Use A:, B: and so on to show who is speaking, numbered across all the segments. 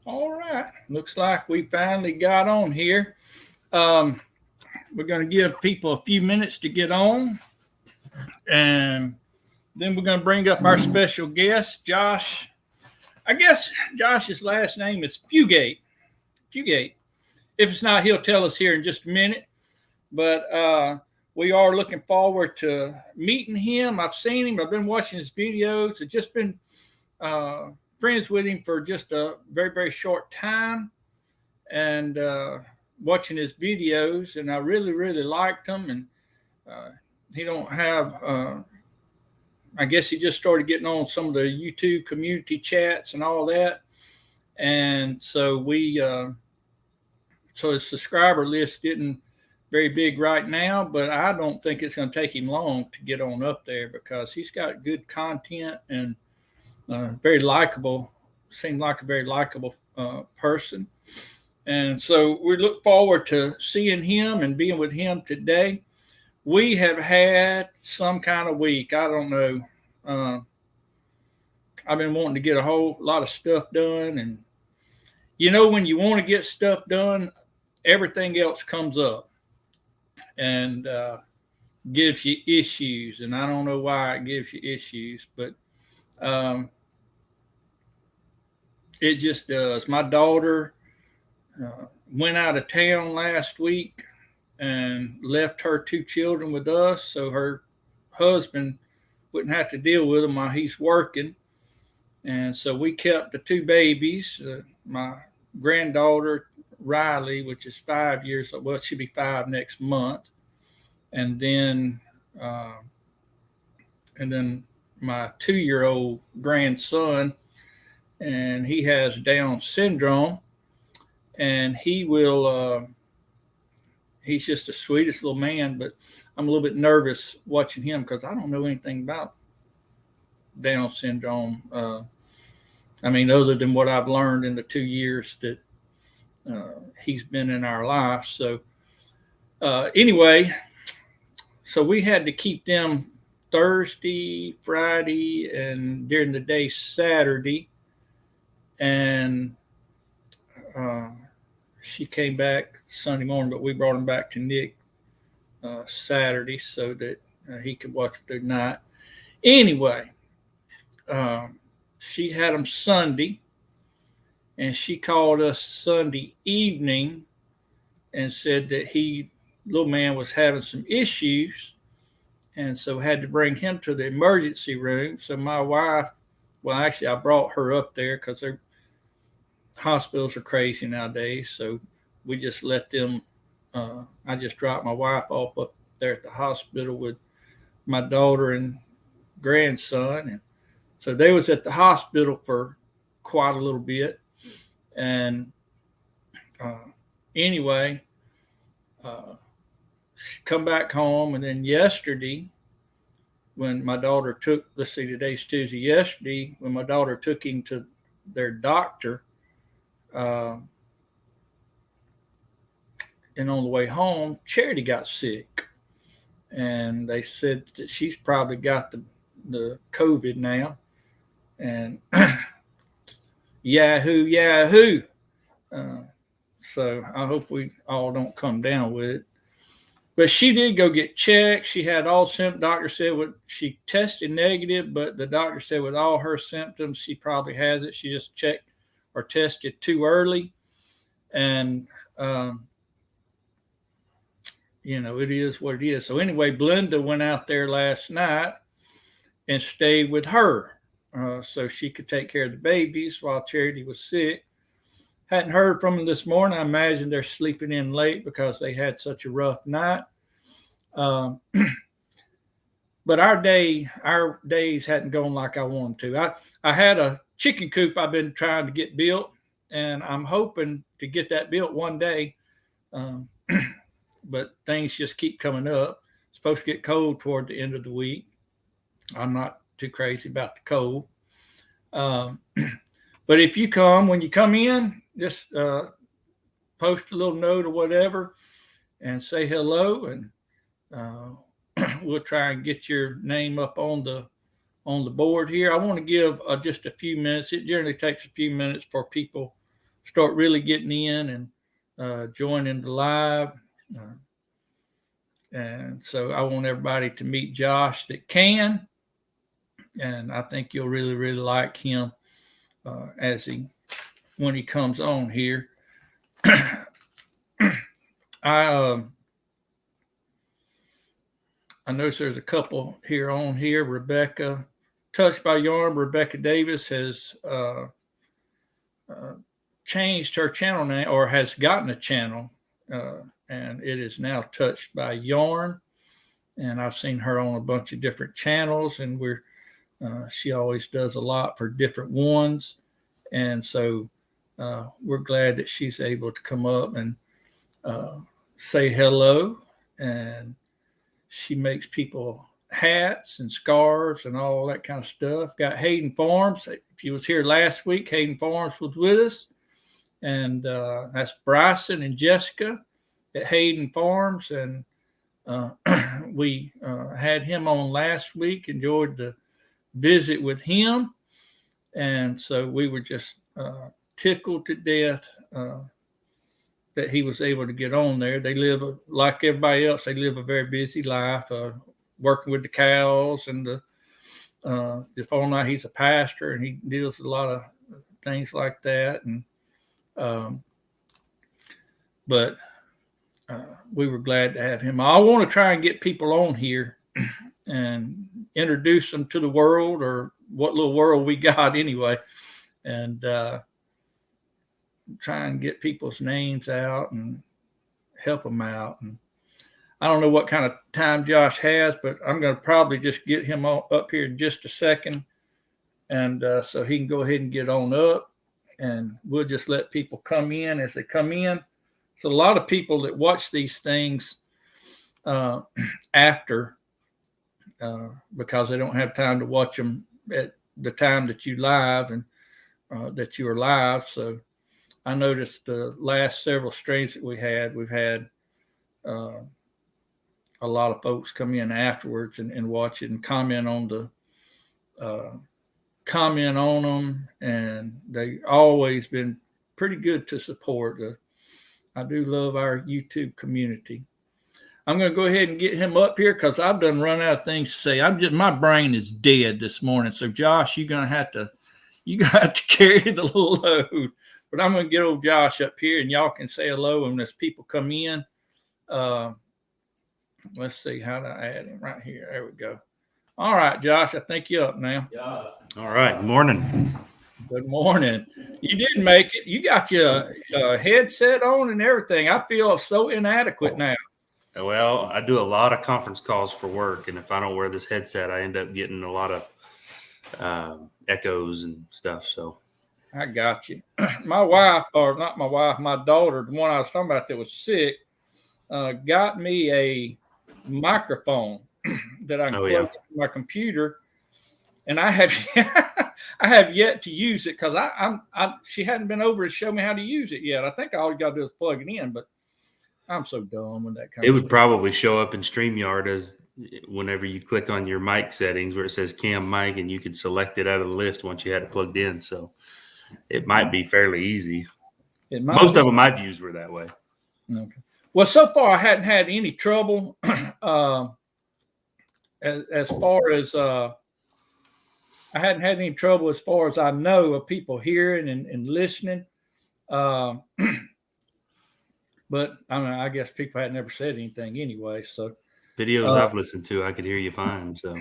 A: All right. Looks like we finally got on here. Um, we're going to give people a few minutes to get on, and then we're going to bring up our special guest, Josh. I guess Josh's last name is Fugate. Fugate. If it's not, he'll tell us here in just a minute. But we are looking forward to meeting him. I've seen him. I've been watching his videos. I've just been friends with him for just a very, very short time, and watching his videos, and I really, really liked him. And uh, he don't have. I guess he just started getting on some of the YouTube community chats and all that, and so so his subscriber list didn't very big right now, but I don't think it's going to take him long to get on up there because he's got good content and very likable. Seemed like a very likable person. And so we look forward to seeing him and being with him today. We have had some kind of week. I don't know. I've been wanting to get a whole lot of stuff done. And, when you want to get stuff done, everything else comes up and gives you issues. And I don't know why it gives you issues, but it just does. My daughter went out of town last week and left her two children with us so her husband wouldn't have to deal with them while he's working. And so we kept the two babies, my granddaughter Riley, which is 5 years old. Well, she'll be 5 next month. And then my 2-year-old grandson, and he has Down syndrome, and he will he's just the sweetest little man, but I'm a little bit nervous watching him because I don't know anything about Down syndrome. Other than what I've learned in the 2 years that he's been in our life. So anyway, so we had to keep them Thursday, Friday, and during the day Saturday. And she came back Sunday morning, but we brought him back to Nick Saturday so that he could watch it through the night. Anyway, she had him Sunday, and she called us Sunday evening and said that little man was having some issues, and so had to bring him to the emergency room. So my wife, well, actually, I brought her up there because their hospitals are crazy nowadays. So we just let them. I just dropped my wife off up there at the hospital with my daughter and grandson, and so they was at the hospital for quite a little bit. And anyway, come back home, and then yesterday, when my daughter took, let's see, today's Tuesday. Yesterday, when my daughter took him to their doctor, and on the way home, Charity got sick, and they said that she's probably got the COVID now, and yahoo. So I hope we all don't come down with it. But she did go get checked. She had all symptoms. Doctor said she tested negative, but the doctor said with all her symptoms, she probably has it. She just checked or tested too early. And, it is what it is. So anyway, Belinda went out there last night and stayed with her so she could take care of the babies while Charity was sick. Hadn't heard from them this morning. I imagine they're sleeping in late because they had such a rough night. But our days hadn't gone like I wanted to. I had a chicken coop I've been trying to get built, and I'm hoping to get that built one day. But things just keep coming up. It's supposed to get cold toward the end of the week. I'm not too crazy about the cold. But if you when you come in, just post a little note or whatever and say hello, and we'll try and get your name up on the board here. I want to give just a few minutes. It generally takes a few minutes for people start really getting in and joining the live. And so I want everybody to meet Josh that can. And I think you'll really, really like him when he comes on here. I notice there's a couple on here. Rebecca, Touched by Yarn. Rebecca Davis has changed her channel name, or has gotten a channel, and it is now Touched by Yarn. And I've seen her on a bunch of different channels, and she always does a lot for different ones. And so we're glad that she's able to come up and say hello. And she makes people hats and scarves and all that kind of stuff. Got Hayden Farms. If you was here last week, Hayden Farms was with us. And that's Bryson and Jessica at Hayden Farms. And we had him on last week, enjoyed the visit with him. And so we were just tickled to death that he was able to get on there. They live, like everybody else, they live a very busy life, working with the cows and the phone night. He's a pastor, and he deals with a lot of things like that. And but we were glad to have him. I want to try and get people on here and introduce them to the world, or what little world we got anyway, and try and get people's names out and help them out. And I don't know what kind of time Josh has, but I'm going to probably just get him up here in just a second, and so he can go ahead and get on up, and we'll just let people come in as they come in. So a lot of people that watch these things after, because they don't have time to watch them at the time that you live and that you are live. So I noticed the last several streams that we've had a lot of folks come in afterwards and watch it and comment on them, and they always been pretty good to support. I do love our YouTube community. I'm going to go ahead and get him up here because I've done run out of things to say. My brain is dead this morning. So Josh, you're going to have to carry the load. But I'm going to get old Josh up here, and y'all can say hello. And as people come in, let's see how to add him right here. There we go. All right, Josh, I think you're up now.
B: Yeah. All right. Good morning.
A: Good morning. You didn't make it. You got your headset on and everything. I feel so inadequate now.
B: Well, I do a lot of conference calls for work, and if I don't wear this headset, I end up getting a lot of echoes and stuff. So
A: I got you. My wife, or not my wife, my daughter, the one I was talking about that was sick, got me a microphone that I can plug into my computer, and I have yet to use it because she hadn't been over to show me how to use it yet. I think all you got to do is plug it in, but I'm so dumb with that kind of stuff.
B: It would probably show up in StreamYard as whenever you click on your mic settings where it says Cam Mic, and you could select it out of the list once you had it plugged in. So it might be fairly easy. Most of them I've used were that way.
A: Okay. Well, so far I hadn't had any trouble as far as I hadn't had any trouble as far as I know of people hearing and listening. But I mean, I guess people had never said anything anyway. So
B: videos I've listened to, I could hear you fine. So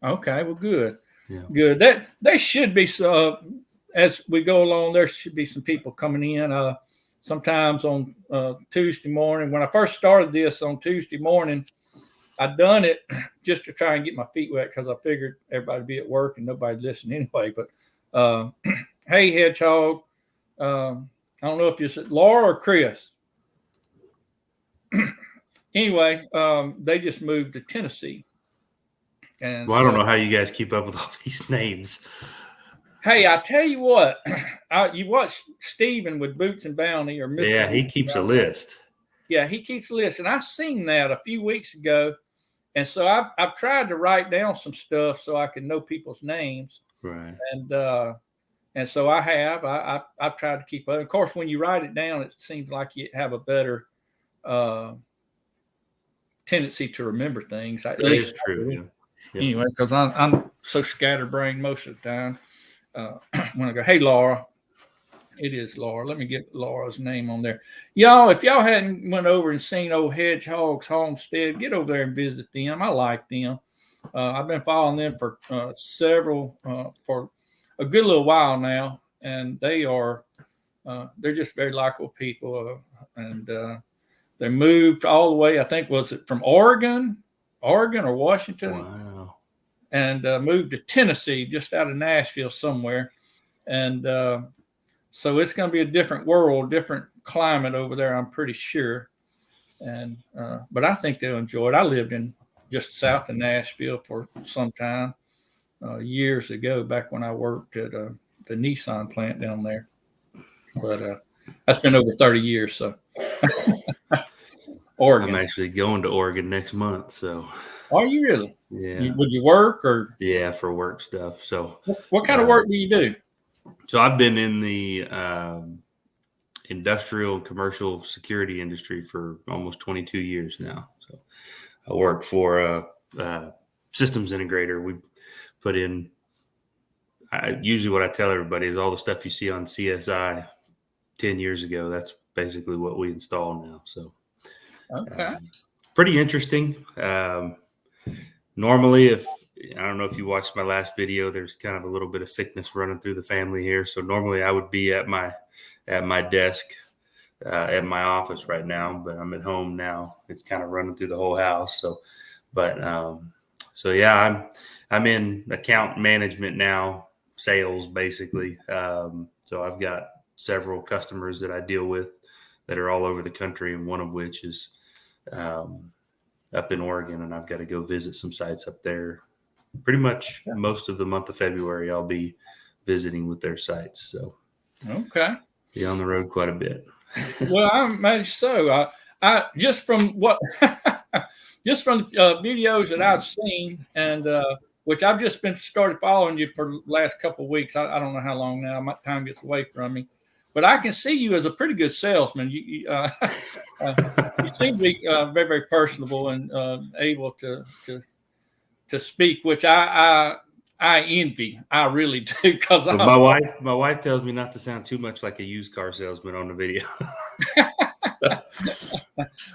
A: okay, well, good,
B: yeah.
A: Good. That they should be. As we go along, there should be some people coming in. Sometimes on Tuesday morning. When I first started this on Tuesday morning, I done it just to try and get my feet wet because I figured everybody'd be at work and nobody'd listen anyway. But hey, Hedgehog, I don't know if you said Laura or Chris. Anyway, they just moved to Tennessee. And
B: well, I don't know how you guys keep up with all these names.
A: Hey, I tell you what, you watch Steven with Boots and Bounty or Mr.
B: Yeah, he keeps a list.
A: Yeah, he keeps a list. And I seen that a few weeks ago. And so I've tried to write down some stuff so I can know people's names.
B: Right.
A: And And so I've tried to keep up. Of course, when you write it down, it seems like you have a better tendency to remember things. At
B: That
A: least
B: is true. Yeah.
A: anyway, because I'm so scatterbrained most of the time. When I go, hey, Laura, it is Laura. Let me get Laura's name on there. Y'all, if y'all hadn't went over and seen old Hedgehog's Homestead, get over there and visit them. I like them. I've been following them for for a good little while now, and they're just very likable people. And they moved all the way, I think, was it from Oregon or Washington?
B: Wow.
A: And moved to Tennessee, just out of Nashville somewhere. And so it's going to be a different world, different climate over there, I'm pretty sure. And but I think they'll enjoy it. I lived in just south of Nashville for some time years ago, back when I worked at the Nissan plant down there. But that's been over 30 years. So Oregon.
B: I'm actually going to Oregon next month. So
A: Are you really?
B: yeah.
A: Would you work or?
B: Yeah, for work stuff. So
A: What kind of work do you do?
B: So I've been in the industrial and commercial security industry for almost 22 years now. So I work for a systems integrator. We put in, usually what I tell everybody is all the stuff you see on CSI 10 years ago. That's basically what we install now. So
A: Okay.
B: pretty interesting. Normally, I don't know if you watched my last video, there's kind of a little bit of sickness running through the family here. So normally I would be at my desk at my office right now, but I'm at home now. It's kind of running through the whole house. So yeah, I'm in account management now, sales basically. So I've got several customers that I deal with that are all over the country, and one of which is up in Oregon, and I've got to go visit some sites up there. Pretty much most of the month of February, I'll be visiting with their sites. So,
A: okay,
B: be on the road quite a bit.
A: Well, I imagine so. I just from what, just from videos that I've seen, and which I've just been started following you for the last couple of weeks. I don't know how long now. My time gets away from me, but I can see you as a pretty good salesman. You seem to be very, very personable and able to speak, which I envy. I really do, because
B: my wife tells me not to sound too much like a used car salesman on the video.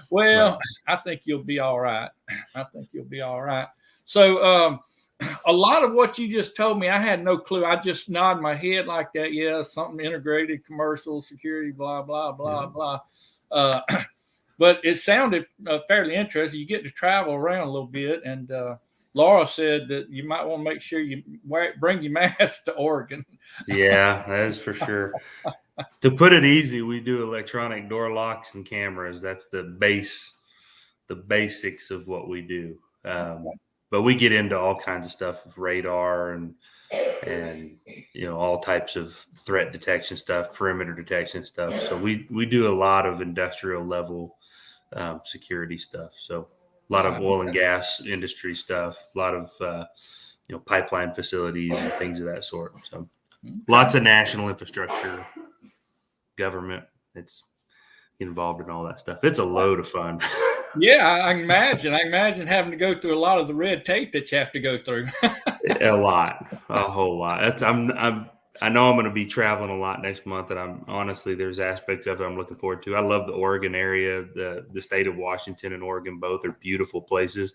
A: Well, I think you'll be all right. So a lot of what you just told me, I had no clue. I just nod my head like that. Yeah, something integrated, commercial, security, blah, blah, blah, blah. But it sounded fairly interesting. You get to travel around a little bit. And Laura said that you might want to make sure you bring your mask to Oregon.
B: Yeah, that is for sure. To put it easy, we do electronic door locks and cameras. That's the basics of what we do. But we get into all kinds of stuff with radar and all types of threat detection stuff, perimeter detection stuff. So we do a lot of industrial level security stuff. So a lot of oil and gas industry stuff, a lot of pipeline facilities and things of that sort. So lots of national infrastructure, government. It's involved in all that stuff. It's a load of fun.
A: Yeah, I imagine having to go through a lot of the red tape that you have to go through.
B: A whole lot. I know I'm going to be traveling a lot next month, and there's aspects of it I'm looking forward to. I love the Oregon area. The state of Washington and Oregon both are beautiful places,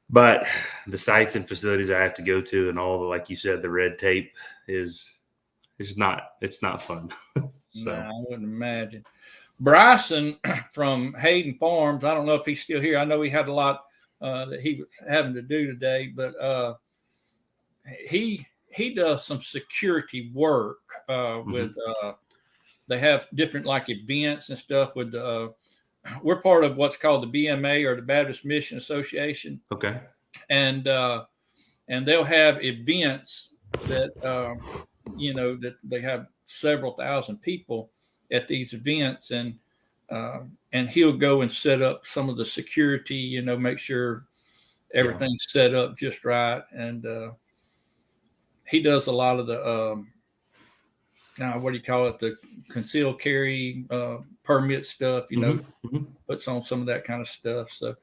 B: but the sites and facilities I have to go to, and all the, like you said, the red tape it's not fun. So.
A: No, I wouldn't imagine. Bryson from Hayden Farms, I don't know if he's still here. I know he had a lot that he was having to do today, but he does some security work with they have different like events and stuff with we're part of what's called the BMA, or the Baptist Mission Association.
B: Okay.
A: And they'll have events that that they have several thousand people at these events, and he'll go and set up some of the security, make sure everything's set up just right. And he does a lot of the what do you call it? The concealed carry permit stuff, puts on some of that kind of stuff. So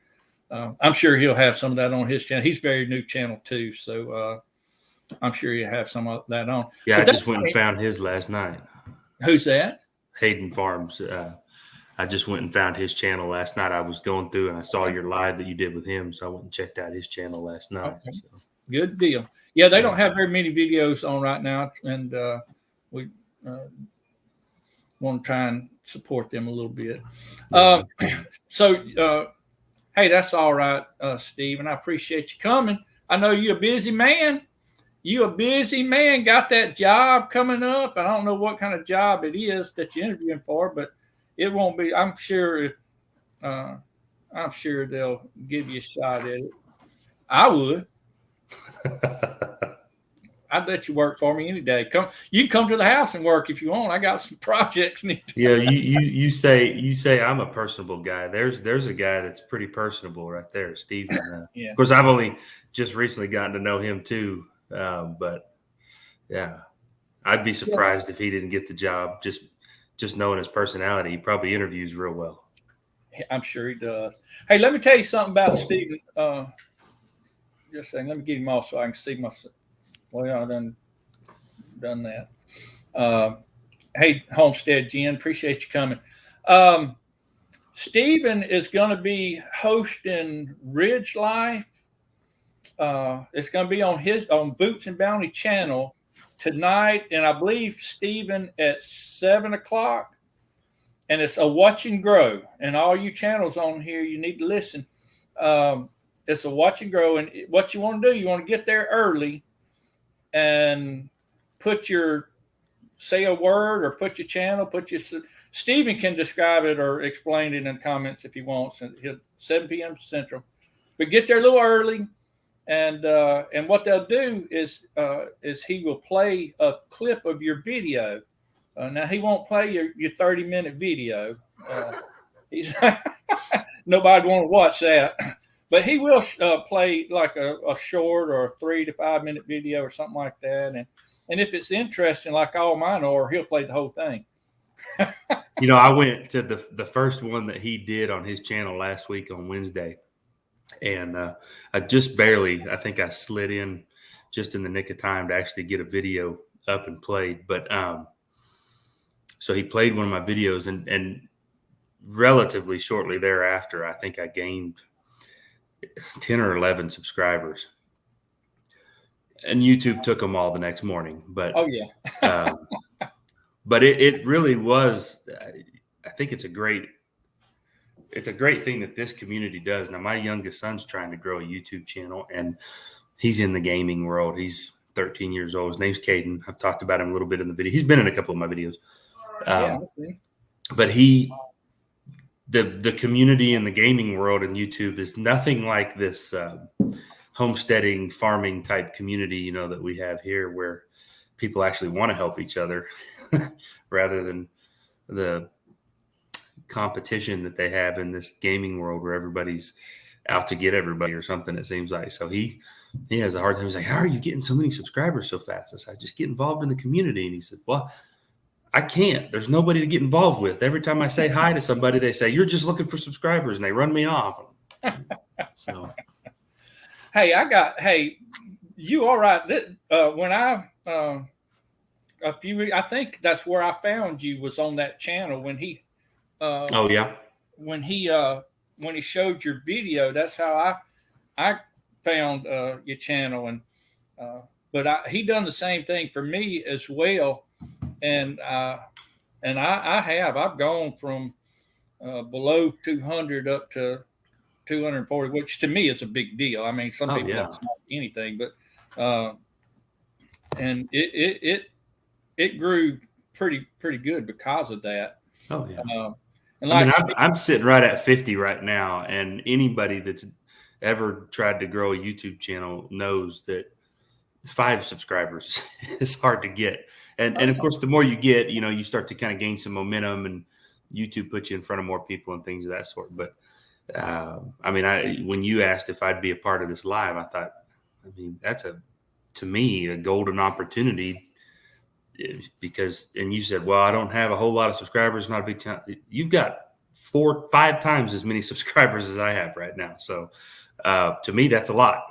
A: I'm sure he'll have some of that on his channel. He's very new channel too. So I'm sure he'll have some of that on.
B: Yeah,
A: But
B: I just went and found his last night.
A: Who's that?
B: Hayden Farms. I just went and found his channel last night. I was going through and I saw your live that you did with him. So I went and checked out his channel last night.
A: Okay.
B: So.
A: Good deal. Yeah, they don't have very many videos on right now. And we want to try and support them a little bit. Hey, that's all right, Steve. And I appreciate you coming. I know you're a busy man. Got that job coming up. I don't know what kind of job it is that you're interviewing for, but it won't be. I'm sure they'll give you a shot at it. I would. I'd let you work for me any day. You can come to the house and work if you want. I got some projects.
B: Yeah, you say I'm a personable guy. There's a guy that's pretty personable right there, Steven.
A: Yeah.
B: Of course, I've only just recently gotten to know him too. But yeah, I'd be surprised if he didn't get the job. Just knowing his personality, he probably interviews real well.
A: I'm sure he does. Hey, let me tell you something about Steven. Just saying, let me get him off so I can see myself. Well, I done that. Hey, Homestead Jen, appreciate you coming. Steven is going to be hosting Ridge Life. It's going to be on Boots and Bounty channel tonight, and I believe Steven at 7:00. And it's a watch and grow. And all you channels on here, you need to listen. It's a watch and grow, and what you want to do, you want to get there early and say a word or put your channel, Steven can describe it or explain it in the comments if he wants. And 7 p.m. Central, but get there a little early. And what they'll do is he will play a clip of your video. Now he won't play your 30-minute video. Nobody want to watch that. But he will play like a short or a 3 to 5 minute video or something like that. And if it's interesting, like all mine are, he'll play the whole thing.
B: I went to the first one that he did on his channel last week on Wednesday. And I just barely, I think I slid in just in the nick of time to actually get a video up and played. But so he played one of my videos and relatively shortly thereafter, I think I gained 10 or 11 subscribers, and YouTube took them all the next morning. But but it really was. I think it's a great thing that this community does. Now, my youngest son's trying to grow a YouTube channel, and he's in the gaming world. He's 13 years old. His name's Caden. I've talked about him a little bit in the video. He's been in a couple of my videos. But the community in the gaming world and YouTube is nothing like this homesteading, farming type community, that we have here, where people actually want to help each other rather than the competition that they have in this gaming world where everybody's out to get everybody or something, it seems like. So he has a hard time. He's like, how are you getting so many subscribers so fast? I said, just get involved in the community. And he said, well, I can't. There's nobody to get involved with. Every time I say hi to somebody, they say, you're just looking for subscribers, and they run me off. So,
A: hey, you all right? When I think that's where I found you, was on that channel when he. When he showed your video, that's how I found your channel, and but he done the same thing for me as well. And I've gone from below 200 up to 240, which to me is a big deal. I mean, some people that's not anything, but and it grew pretty good because of that.
B: Oh yeah. And I'm sitting right at 50 right now, and anybody that's ever tried to grow a YouTube channel knows that 5 subscribers is hard to get. And of course, the more you get, you start to kind of gain some momentum, and YouTube puts you in front of more people and things of that sort. But when you asked if I'd be a part of this live, I thought, that's to me, a golden opportunity. because, and you said, well, I don't have a whole lot of subscribers, not a big channel. You've got 4-5 times as many subscribers as I have right now. So to me, that's a lot.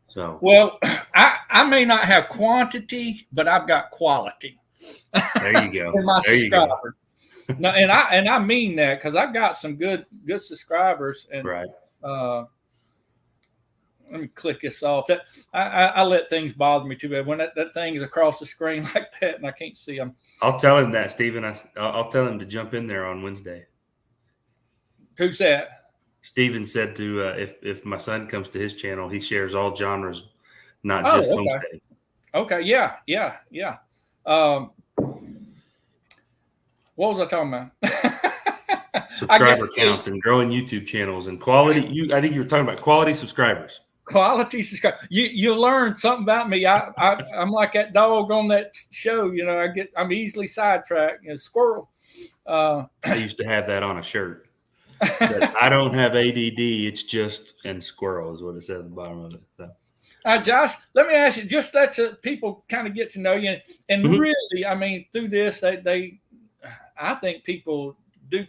B: So,
A: well, I may not have quantity, but I've got quality.
B: There you go.
A: For my
B: There
A: subscribers. No, and I mean that, because I've got some good subscribers. And
B: right.
A: Let me click this off. That I let things bother me too bad when that thing is across the screen like that and I can't see them.
B: I'll tell him that, Stephen. I'll tell him to jump in there on Wednesday.
A: Who's that?
B: Steven said to if my son comes to his channel, he shares all genres, not just
A: okay.
B: homestead.
A: Okay, yeah. What was I talking about?
B: Subscriber counts and growing YouTube channels and quality. I think you were talking about quality subscribers.
A: Quality subscriber. You learned something about me. I'm like that dog on that show. I'm easily sidetracked. Squirrel.
B: I used to have that on a shirt. I don't have ADD. It's just, and squirrel is what it said at the bottom of it. So.
A: Josh, let me ask you, just let people kind of get to know you. And really, I mean, through this, I think people do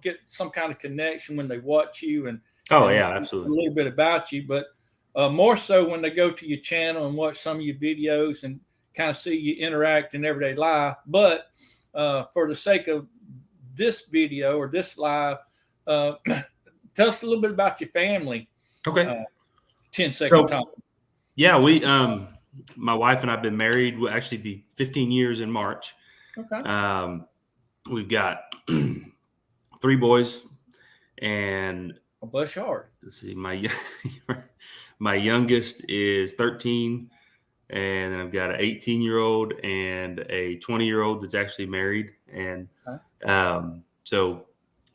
A: get some kind of connection when they watch you and
B: absolutely,
A: a little bit about you, but more so when they go to your channel and watch some of your videos and kind of see you interact in everyday life. But for the sake of this video or this live, tell us a little bit about your family.
B: Okay.
A: 10-second time.
B: Yeah, my wife and I've been married. We'll actually be 15 years in March.
A: Okay.
B: We've got 3 boys, and
A: bless your heart.
B: Let's see, my youngest is 13, and then I've got an 18-year-old and a 20-year-old that's actually married. And so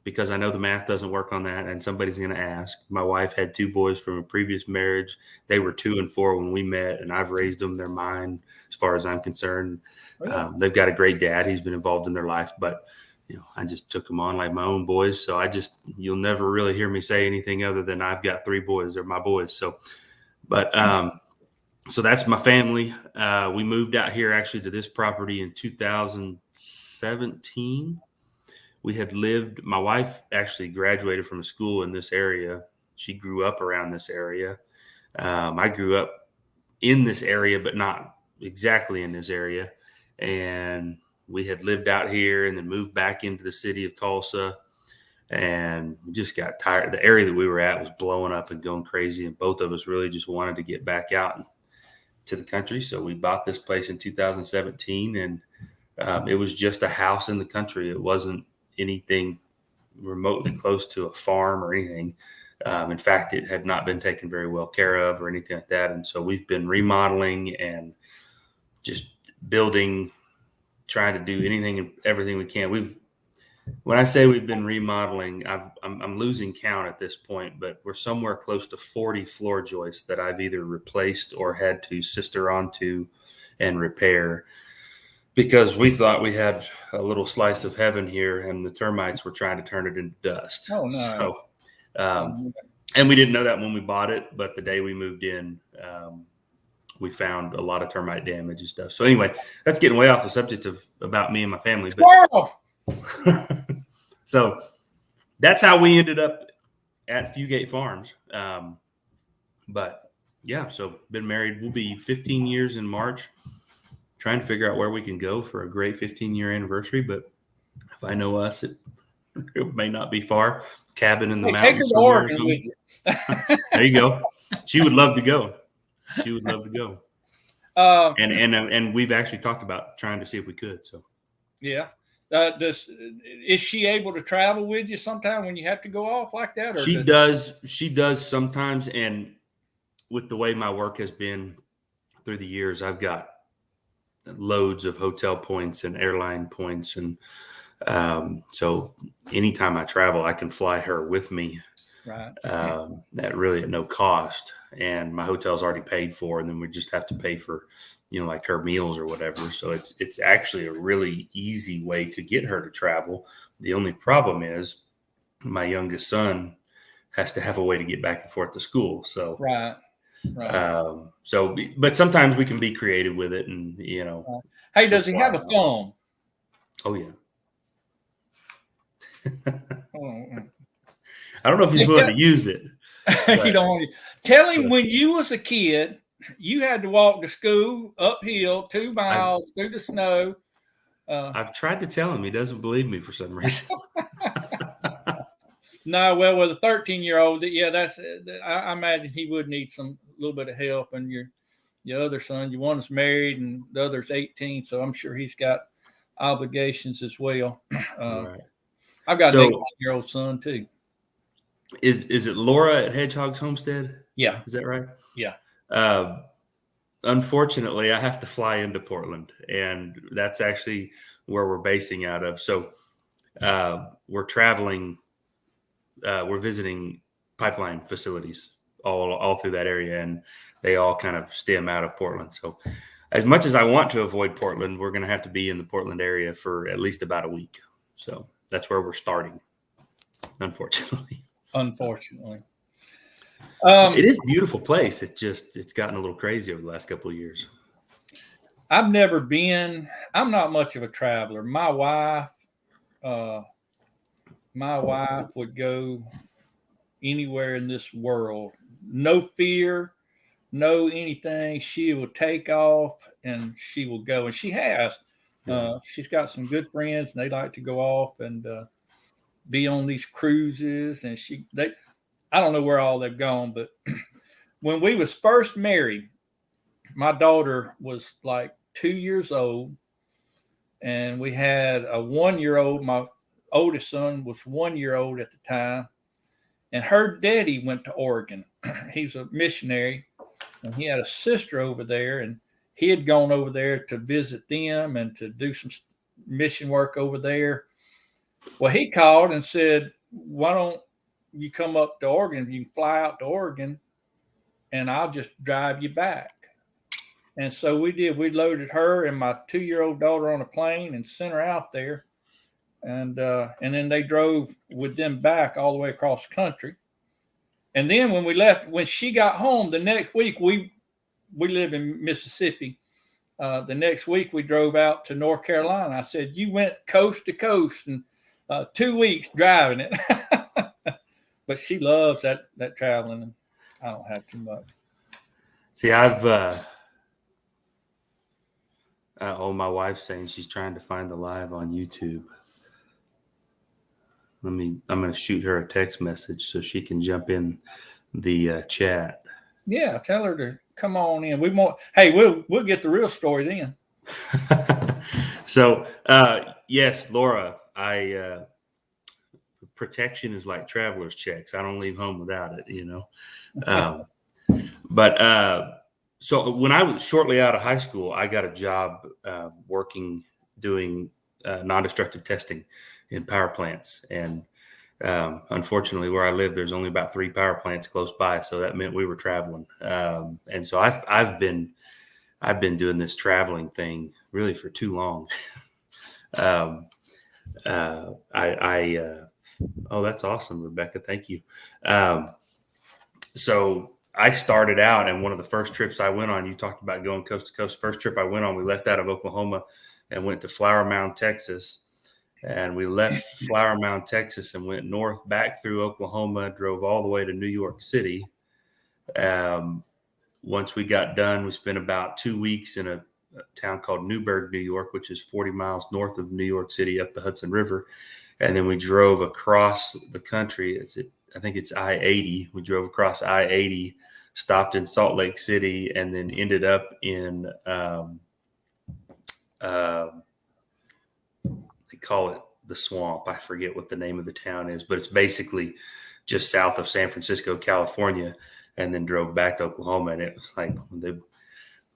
B: because I know the math doesn't work on that, and somebody's going to ask, my wife had 2 boys from a previous marriage. They were 2 and 4 when we met, and I've raised them. They're mine as far as I'm concerned. They've got a great dad. He's been involved in their life, but I just took them on like my own boys. So you'll never really hear me say anything other than I've got 3 boys. They're my boys. So, but, so that's my family. We moved out here actually to this property in 2017. My wife actually graduated from a school in this area. She grew up around this area. I grew up in this area, but not exactly in this area. And we had lived out here and then moved back into the city of Tulsa, and we just got tired. The area that we were at was blowing up and going crazy, and both of us really just wanted to get back out to the country. So we bought this place in 2017, and it was just a house in the country. It wasn't anything remotely close to a farm or anything. In fact, it had not been taken very well care of or anything like that. And so we've been remodeling and just building, trying to do anything and everything we can. When I say we've been remodeling, I'm losing count at this point, but we're somewhere close to 40 floor joists that I've either replaced or had to sister onto and repair, because we thought we had a little slice of heaven here, and the termites were trying to turn it into dust.
A: Oh, no.
B: So, and we didn't know that when we bought it, but the day we moved in, we found a lot of termite damage and stuff. So anyway, that's getting way off the subject about me and my family. But, so that's how we ended up at Fugate Farms. But yeah, so been married. We'll be 15 years in March. Trying to figure out where we can go for a great 15-year anniversary. But if I know us, it may not be far. Cabin in the mountains.
A: Take her to Oregon with you.
B: There you go. She would love to go. And we've actually talked about trying to see if we could. So
A: yeah. Is she able to travel with you sometime when you have to go off like that? Or
B: she does. She does sometimes. And with the way my work has been through the years, I've got loads of hotel points and airline points. And so anytime I travel, I can fly her with me.
A: Right.
B: That really at no cost. And my hotel's already paid for. And then we just have to pay for, like her meals or whatever. So it's actually a really easy way to get her to travel. The only problem is my youngest son has to have a way to get back and forth to school. So
A: right. Right.
B: But sometimes we can be creative with it, and
A: Hey, does he have a thumb?
B: Oh yeah.
A: Oh.
B: I don't know if he's willing to use it.
A: You don't want to tell him when you was a kid, you had to walk to school uphill 2 miles through the snow.
B: I've tried to tell him. He doesn't believe me for some reason.
A: No, well, with a 13-year-old, yeah, I imagine he would need a little bit of help. And your other son, your one's married and the other's 18, so I'm sure he's got obligations as well.
B: Right.
A: I've got an 18-year-old son too.
B: Is it Laura at Hedgehog's Homestead?
A: Yeah.
B: Is that right?
A: Yeah.
B: Unfortunately, I have to fly into Portland, and that's actually where we're basing out of. So we're traveling. We're visiting pipeline facilities all through that area, and they all kind of stem out of Portland. So as much as I want to avoid Portland, we're going to have to be in the Portland area for at least about a week. So that's where we're starting, unfortunately. It is a beautiful place. It's gotten a little crazy over the last couple of years.
A: I've never been. I'm not much of a traveler. My wife would go anywhere in this world. No fear, no anything. She will take off and she will go, and she has. She's got some good friends, and they like to go off and be on these cruises. And I don't know where all they've gone, but when we was first married, my daughter was like 2 years old, and we had a 1-year-old. My oldest son was 1 year old at the time, and her daddy went to Oregon. He's a missionary, and he had a sister over there, and he had gone over there to visit them and to do some mission work over there. Well, he called and said, "Why don't you come up to Oregon? You can fly out to Oregon, and I'll just drive you back." And so we did. We loaded her and my 2-year-old daughter on a plane and sent her out there. And then they drove with them back all the way across the country. And then when we left, when she got home the next week, we live in Mississippi. The next week we drove out to North Carolina. I said, "You went coast to coast in 2 weeks driving it." But she loves that traveling, and I don't have too much.
B: See, my wife's saying she's trying to find the live on YouTube. I'm going to shoot her a text message so she can jump in the chat.
A: Yeah, tell her to come on in. We'll get the real story then.
B: So, yes, Laura, protection is like traveler's checks. I don't leave home without it, So when I was shortly out of high school, I got a job doing non-destructive testing in power plants. And unfortunately, where I live, there's only about 3 power plants close by. So that meant we were traveling. And so I've been doing this traveling thing really for too long. Oh, that's awesome, Rebecca. Thank you. So I started out, and one of the first trips I went on, you talked about going coast to coast. First trip I went on, we left out of Oklahoma and went to Flower Mound, Texas. And we left Flower Mound, Texas, and went north back through Oklahoma, drove all the way to New York City. Once we got done, we spent about 2 weeks in a town called Newburgh, New York, which is 40 miles north of New York City up the Hudson River. And then we drove across the country. I think it's I-80. We drove across I-80, stopped in Salt Lake City, and then ended up in they call it the Swamp. I forget what the name of the town is, but it's basically just south of San Francisco, California, and then drove back to Oklahoma. And it was like they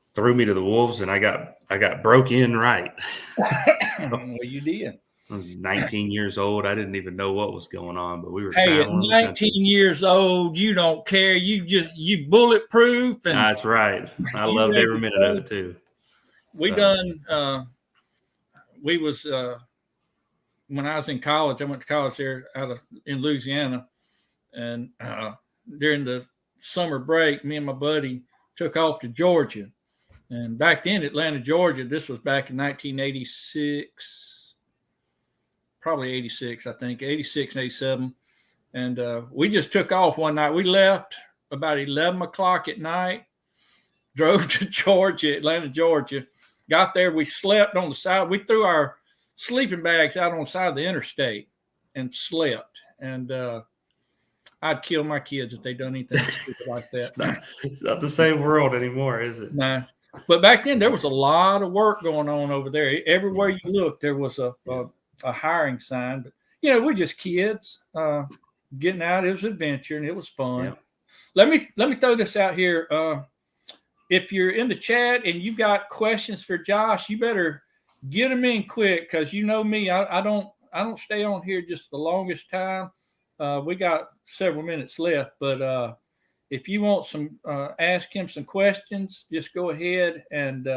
B: threw me to the wolves, and I got broke in right.
A: Well, you did.
B: I was 19 years old. I didn't even know what was going on, but we were
A: at 19 years old, you don't care. You bulletproof. And
B: that's right. I loved every minute of it too.
A: When I was in college, I went to college there in Louisiana, and during the summer break, me and my buddy took off to Georgia. And back then, Atlanta, Georgia, this was back in 1986, probably 86, I think, 86 and 87. And we just took off one night. We left about 11 o'clock at night, drove to Georgia, Atlanta, Georgia. Got there. We slept on the side. We threw our sleeping bags out on the side of the interstate and slept. And I'd kill my kids if they done anything stupid like that.
B: It's not the same world anymore, is it?
A: Nah. But back then, there was a lot of work going on over there. Everywhere you looked, there was a hiring sign. But, we're just kids getting out. It was an adventure, and it was fun. Yeah. Let me throw this out here. If you're in the chat and you've got questions for Josh, you better get them in quick, because you know me. I don't stay on here just the longest time. We got several minutes left, but if you want ask him some questions, just go ahead and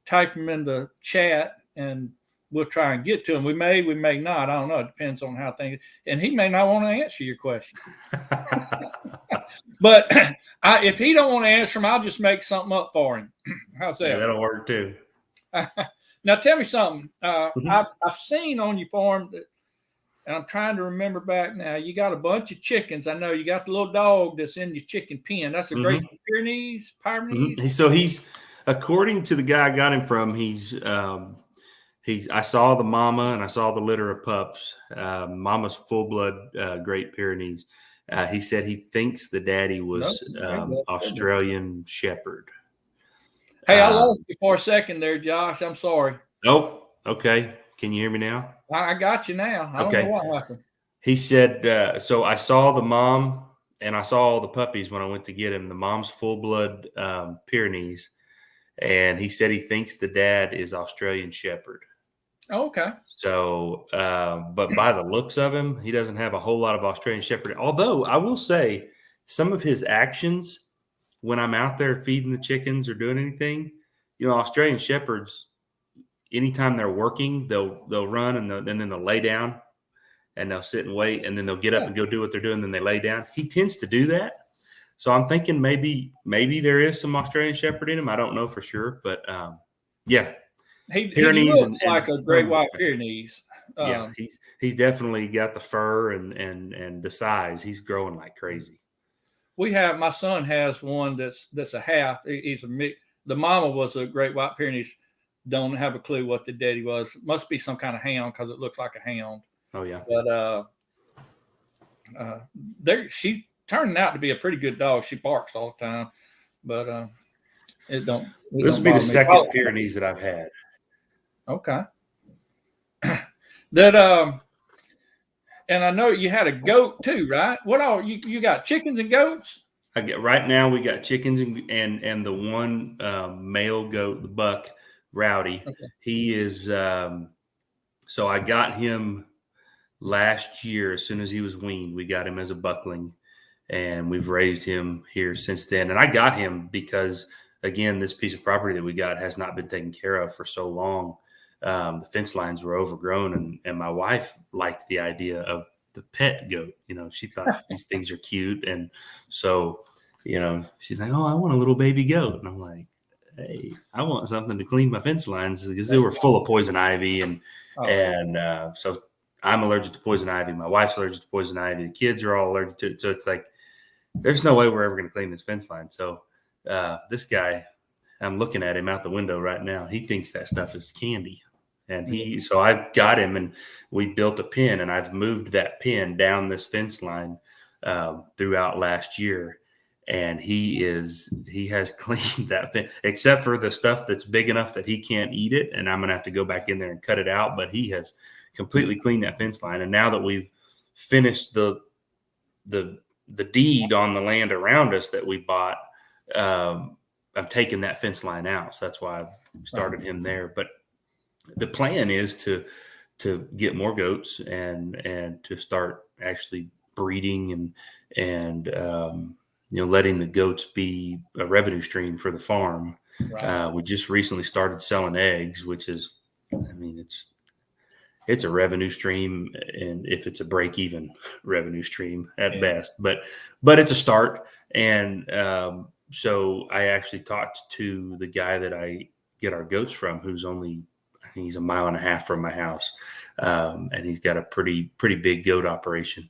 A: type them in the chat, and we'll try and get to them. We may not. I don't know. It depends on how things. And he may not want to answer your question. But if he don't want to answer them, I'll just make something up for him. How's that?
B: Yeah, that'll work too.
A: Now tell me something. I've seen on your farm that. And I'm trying to remember back now. You got a bunch of chickens. I know you got the little dog that's in your chicken pen. That's a Great Pyrenees.
B: So he's, according to the guy I got him from, I saw the mama and I saw the litter of pups. Mama's full blood Great Pyrenees. He said he thinks the daddy was Australian Shepherd.
A: Hey, I lost you for a second there, Josh. I'm sorry.
B: Oh, okay. Can you hear me now?
A: I got you now. I don't know what happened.
B: He said, so I saw the mom and I saw all the puppies when I went to get him. The mom's full blood Pyrenees. And he said he thinks the dad is Australian Shepherd.
A: Okay.
B: So, but by the looks of him, he doesn't have a whole lot of Australian Shepherd. Although I will say some of his actions when I'm out there feeding the chickens or doing anything, Australian Shepherds, anytime they're working, they'll run and then they'll lay down and they'll sit and wait, and then they'll get up and go do what they're doing. Then they lay down. He tends to do that. So I'm thinking maybe there is some Australian Shepherd in him. I don't know for sure, but yeah.
A: He looks like a Great White Pyrenees.
B: Yeah, he's definitely got the fur and the size. He's growing like crazy.
A: My son has one that's a half. He's a mix. The mama was a Great White Pyrenees. Don't have a clue what the daddy was. Must be some kind of hound, because it looks like a hound.
B: Oh yeah.
A: But she's turning out to be a pretty good dog. She barks all the time, but this
B: will be the second Pyrenees that I've had.
A: Okay. And I know you had a goat too, right? What all you got? Chickens and goats?
B: Right now we got chickens and the one male goat, the buck. Rowdy. Okay. He is so I got him last year. As soon as he was weaned, we got him as a buckling, and we've raised him here since then. And I got him because, again, this piece of property that we got has not been taken care of for so long. The fence lines were overgrown, and my wife liked the idea of the pet goat. She thought these things are cute, and so she's like, "Oh, I want a little baby goat," and I'm like, hey, I want something to clean my fence lines, because they were full of poison ivy. So I'm allergic to poison ivy. My wife's allergic to poison ivy. The kids are all allergic to it. So it's like, there's no way we're ever going to clean this fence line. So this guy, I'm looking at him out the window right now. He thinks that stuff is candy. And so I got him, and we built a pen, and I've moved that pen down this fence line throughout last year. And he has cleaned that thing, except for the stuff that's big enough that he can't eat it. And I'm going to have to go back in there and cut it out. But he has completely cleaned that fence line. And now that we've finished the deed on the land around us that we bought, I'm taking that fence line out. So that's why I've started him there. But the plan is to get more goats and to start actually breeding and letting the goats be a revenue stream for the farm. Right. We just recently started selling eggs, which is, it's a revenue stream, and if it's a break-even revenue stream at best, but it's a start. And so I actually talked to the guy that I get our goats from, who's only, I think he's 1.5 miles from my house, and he's got a pretty big goat operation.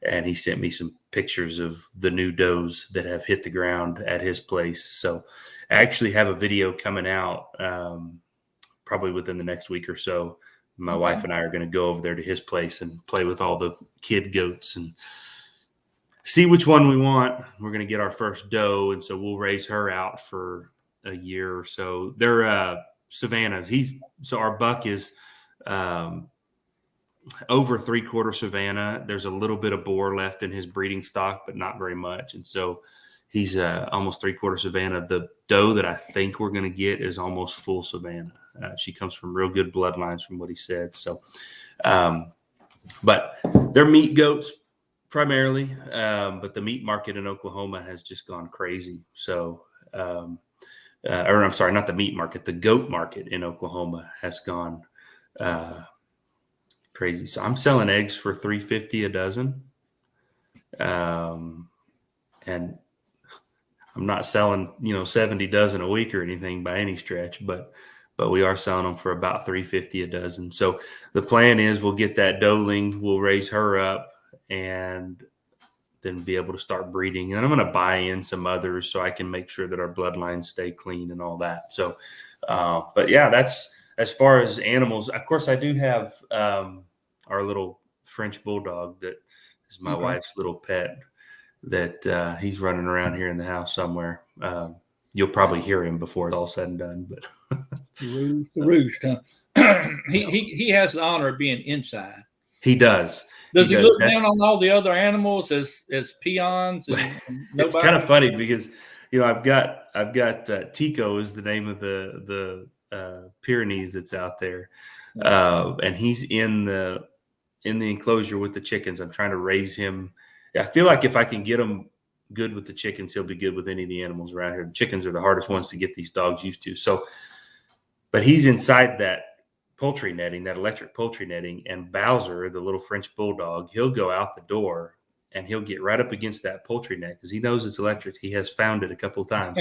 B: And he sent me some pictures of the new does that have hit the ground at his place. So I actually have a video coming out probably within the next week or so. My wife and I are going to go over there to his place and play with all the kid goats and see which one we want. We're going to get our first doe, and so we'll raise her out for a year or so. They're Savannahs. So our buck is over 3/4 Savannah. There's a little bit of boar left in his breeding stock, but not very much. And so he's almost 3/4 Savannah. The doe that I think we're going to get is almost full Savannah. She comes from real good bloodlines from what he said. So, but they're meat goats primarily. But the meat market in Oklahoma has just gone crazy. So, or I'm sorry, not the meat market, the goat market in Oklahoma has gone crazy. So I'm selling eggs for $3.50 a dozen. And I'm not selling, 70 dozen a week or anything by any stretch, but we are selling them for about $3.50 a dozen. So the plan is we'll get that doeling, we'll raise her up, and then be able to start breeding. And I'm going to buy in some others so I can make sure that our bloodlines stay clean and all that. So, but yeah, that's as far as animals. Of course, I do have our little French Bulldog that is my wife's little pet that he's running around here in the house somewhere. You'll probably hear him before it's all said and done. But
A: the roost, huh? he has the honor of being inside.
B: He does.
A: Does he look down on all the other animals as peons? And
B: it's kind of funny because I've got Tico is the name of the Pyrenees that's out there, and he's in the enclosure with the chickens. I'm trying to raise him. I feel like if I can get him good with the chickens, he'll be good with any of the animals around here. The chickens are the hardest ones to get these dogs used to. So, but he's inside that poultry netting, that electric poultry netting, and Bowser, the little French Bulldog, he'll go out the door and he'll get right up against that poultry net because he knows it's electric. He has found it a couple of times.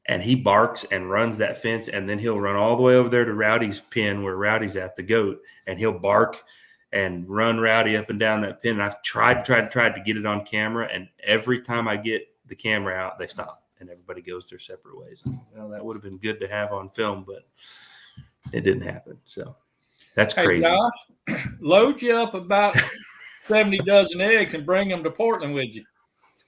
B: And he barks and runs that fence, and then he'll run all the way over there to Rowdy's pen where Rowdy's at, the goat, and he'll bark and run Rowdy up and down that pen. And I've tried to get it on camera, and every time I get the camera out, they stop, and everybody goes their separate ways. Well, that would have been good to have on film, but it didn't happen. So that's crazy.
A: Josh, load you up about 70 dozen eggs and bring them to Portland with you.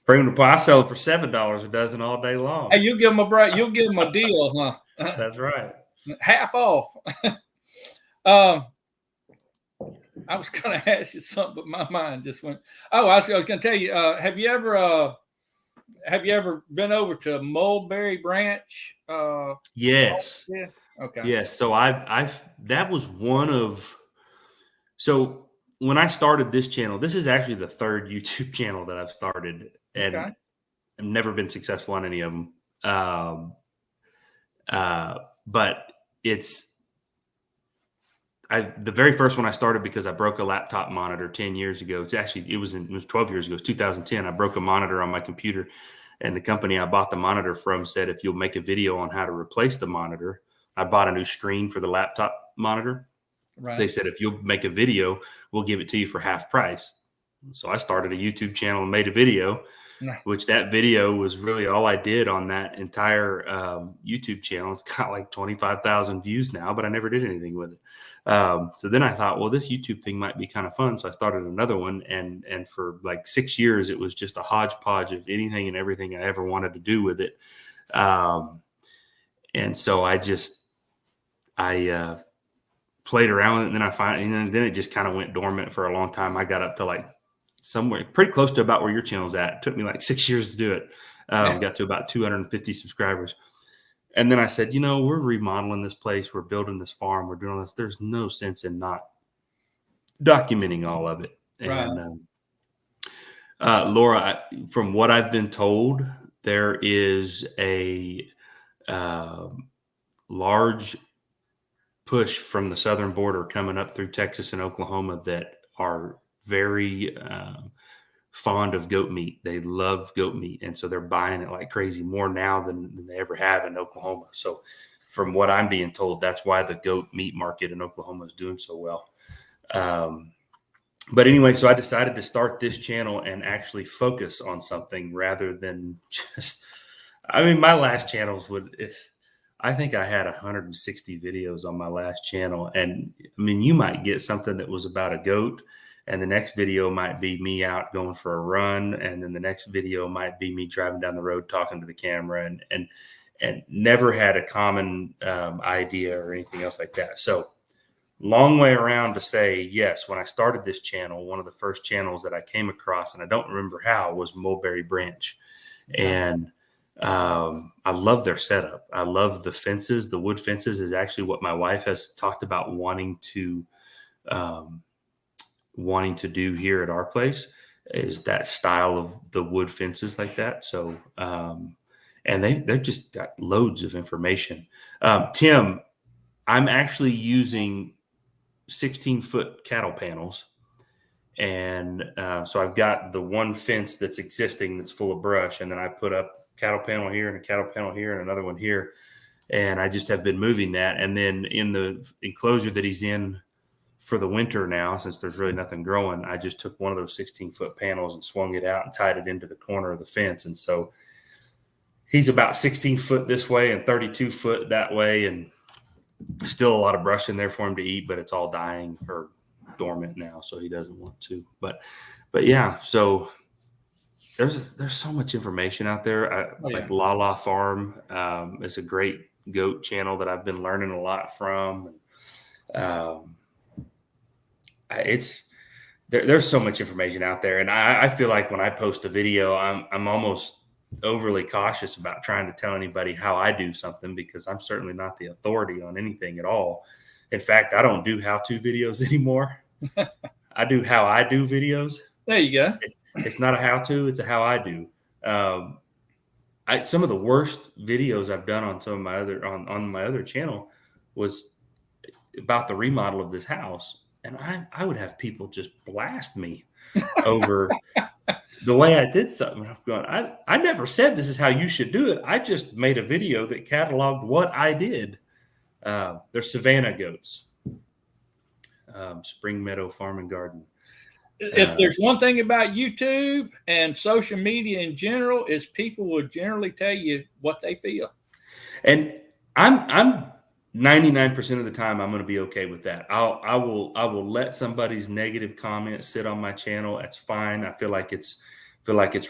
B: Bring them to I sell it for $7 a dozen all day long.
A: Hey, you'll give them a break. You'll give them a deal, huh?
B: That's right.
A: Half off. I was going to ask you something, but my mind just went. Oh, I was going to tell you. Have you ever been over to Mulberry Branch?
B: Yes.
A: Yeah. Okay.
B: Yes. So that was one of. So when I started this channel, this is actually the third YouTube channel that I've started, and I've never been successful on any of them. But it's. The very first one I started because I broke a laptop monitor 10 years ago. It was 12 years ago. It was 2010. I broke a monitor on my computer, and the company I bought the monitor from said, if you'll make a video on how to replace the monitor. I bought a new screen for the laptop monitor. Right. They said, if you'll make a video, we'll give it to you for half price. So I started a YouTube channel and made a video, which that video was really all I did on that entire YouTube channel. It's got like 25,000 views now, but I never did anything with it. So then I thought, well, this YouTube thing might be kind of fun. So I started another one, and for like 6 years, it was just a hodgepodge of anything and everything I ever wanted to do with it. And so I played around with it, and then then it just kind of went dormant for a long time. I got up to like somewhere pretty close to about where your channel's at. It took me like 6 years to do it. Got to about 250 subscribers. And then I said, we're remodeling this place. We're building this farm. We're doing this. There's no sense in not documenting all of it. Right. And Laura, from what I've been told, there is a large push from the southern border coming up through Texas and Oklahoma that are very fond of goat meat. They love goat meat, and so they're buying it like crazy, more now than they ever have in Oklahoma. So from what I'm being told, that's why the goat meat market in Oklahoma is doing so well. But anyway, so I decided to start this channel and actually focus on something rather than just, I mean, my last channels I think I had 160 videos on my last channel. And I mean, you might get something that was about a goat, and the next video might be me out going for a run. And then the next video might be me driving down the road, talking to the camera, and never had a common idea or anything else like that. So long way around to say, yes, when I started this channel, one of the first channels that I came across, and I don't remember how, was Mulberry Branch. And I love their setup. I love the fences. The wood fences is actually what my wife has talked about wanting to do here at our place, is that style of the wood fences like that. So, and they've just got loads of information. Tim, I'm actually using 16-foot cattle panels. And so I've got the one fence that's existing that's full of brush. And then I put up cattle panel here and a cattle panel here and another one here. And I just have been moving that. And then in the enclosure that he's in for the winter now, since there's really nothing growing, I just took one of those 16-foot panels and swung it out and tied it into the corner of the fence. And so he's about 16 foot this way and 32 foot that way. And still a lot of brush in there for him to eat, but it's all dying or dormant now, so he doesn't want to. But yeah, so there's so much information out there. Like Lala Farm is a great goat channel that I've been learning a lot from. There's so much information out there, and I feel like when I post a video, I'm almost overly cautious about trying to tell anybody how I do something, because I'm certainly not the authority on anything at all. In fact, I don't do how-to videos anymore. I do how I do videos.
A: There you go.
B: It's not a how-to, it's a how I do. Some of the worst videos I've done on some of my other channel was about the remodel of this house. And I would have people just blast me over the way I did something. I'm going, I never said this is how you should do it. I just made a video that cataloged what I did. They're Savannah goats, Spring Meadow Farm and Garden.
A: If there's one thing about YouTube and social media in general, is people will generally tell you what they feel.
B: And I'm 99% of the time I'm going to be okay with that. I will let somebody's negative comment sit on my channel. That's fine. I feel like it's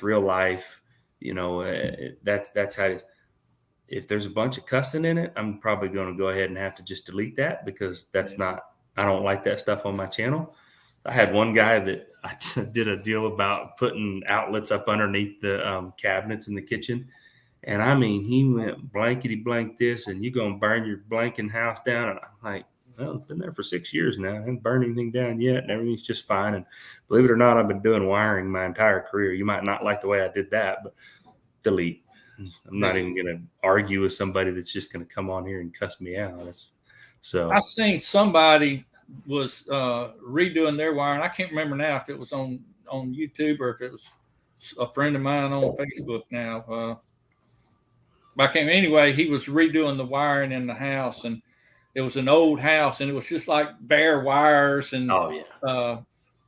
B: real life. You know, that's how it is. If there's a bunch of cussing in it, I'm probably going to go ahead and have to just delete that, because I don't like that stuff on my channel. I had one guy that I did a deal about putting outlets up underneath the cabinets in the kitchen. And I mean, he went blankety blank this, and you're going to burn your blanking house down. And I'm like, well, it's been there for 6 years now. I haven't burned anything down yet, and everything's just fine. And believe it or not, I've been doing wiring my entire career. You might not like the way I did that, but delete. I'm not even going to argue with somebody that's just going to come on here and cuss me out. So
A: I've seen somebody was redoing their wiring. I can't remember now if it was on YouTube or if it was a friend of mine on Facebook now. But anyway, he was redoing the wiring in the house, and it was an old house, and it was just like bare wires and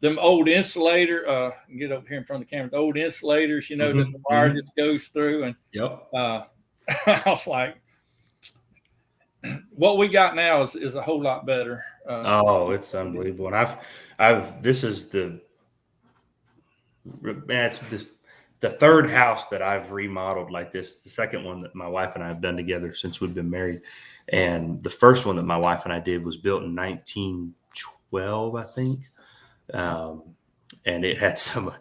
A: them old insulator. Get over here in front of the camera. The old insulators, that the wire just goes through. And I was like, what we got now is a whole lot better.
B: It's unbelievable. And this is the third house that I've remodeled like this. The second one that my wife and I have done together since we've been married. And the first one that my wife and I did was built in 1912, I think. And it had some of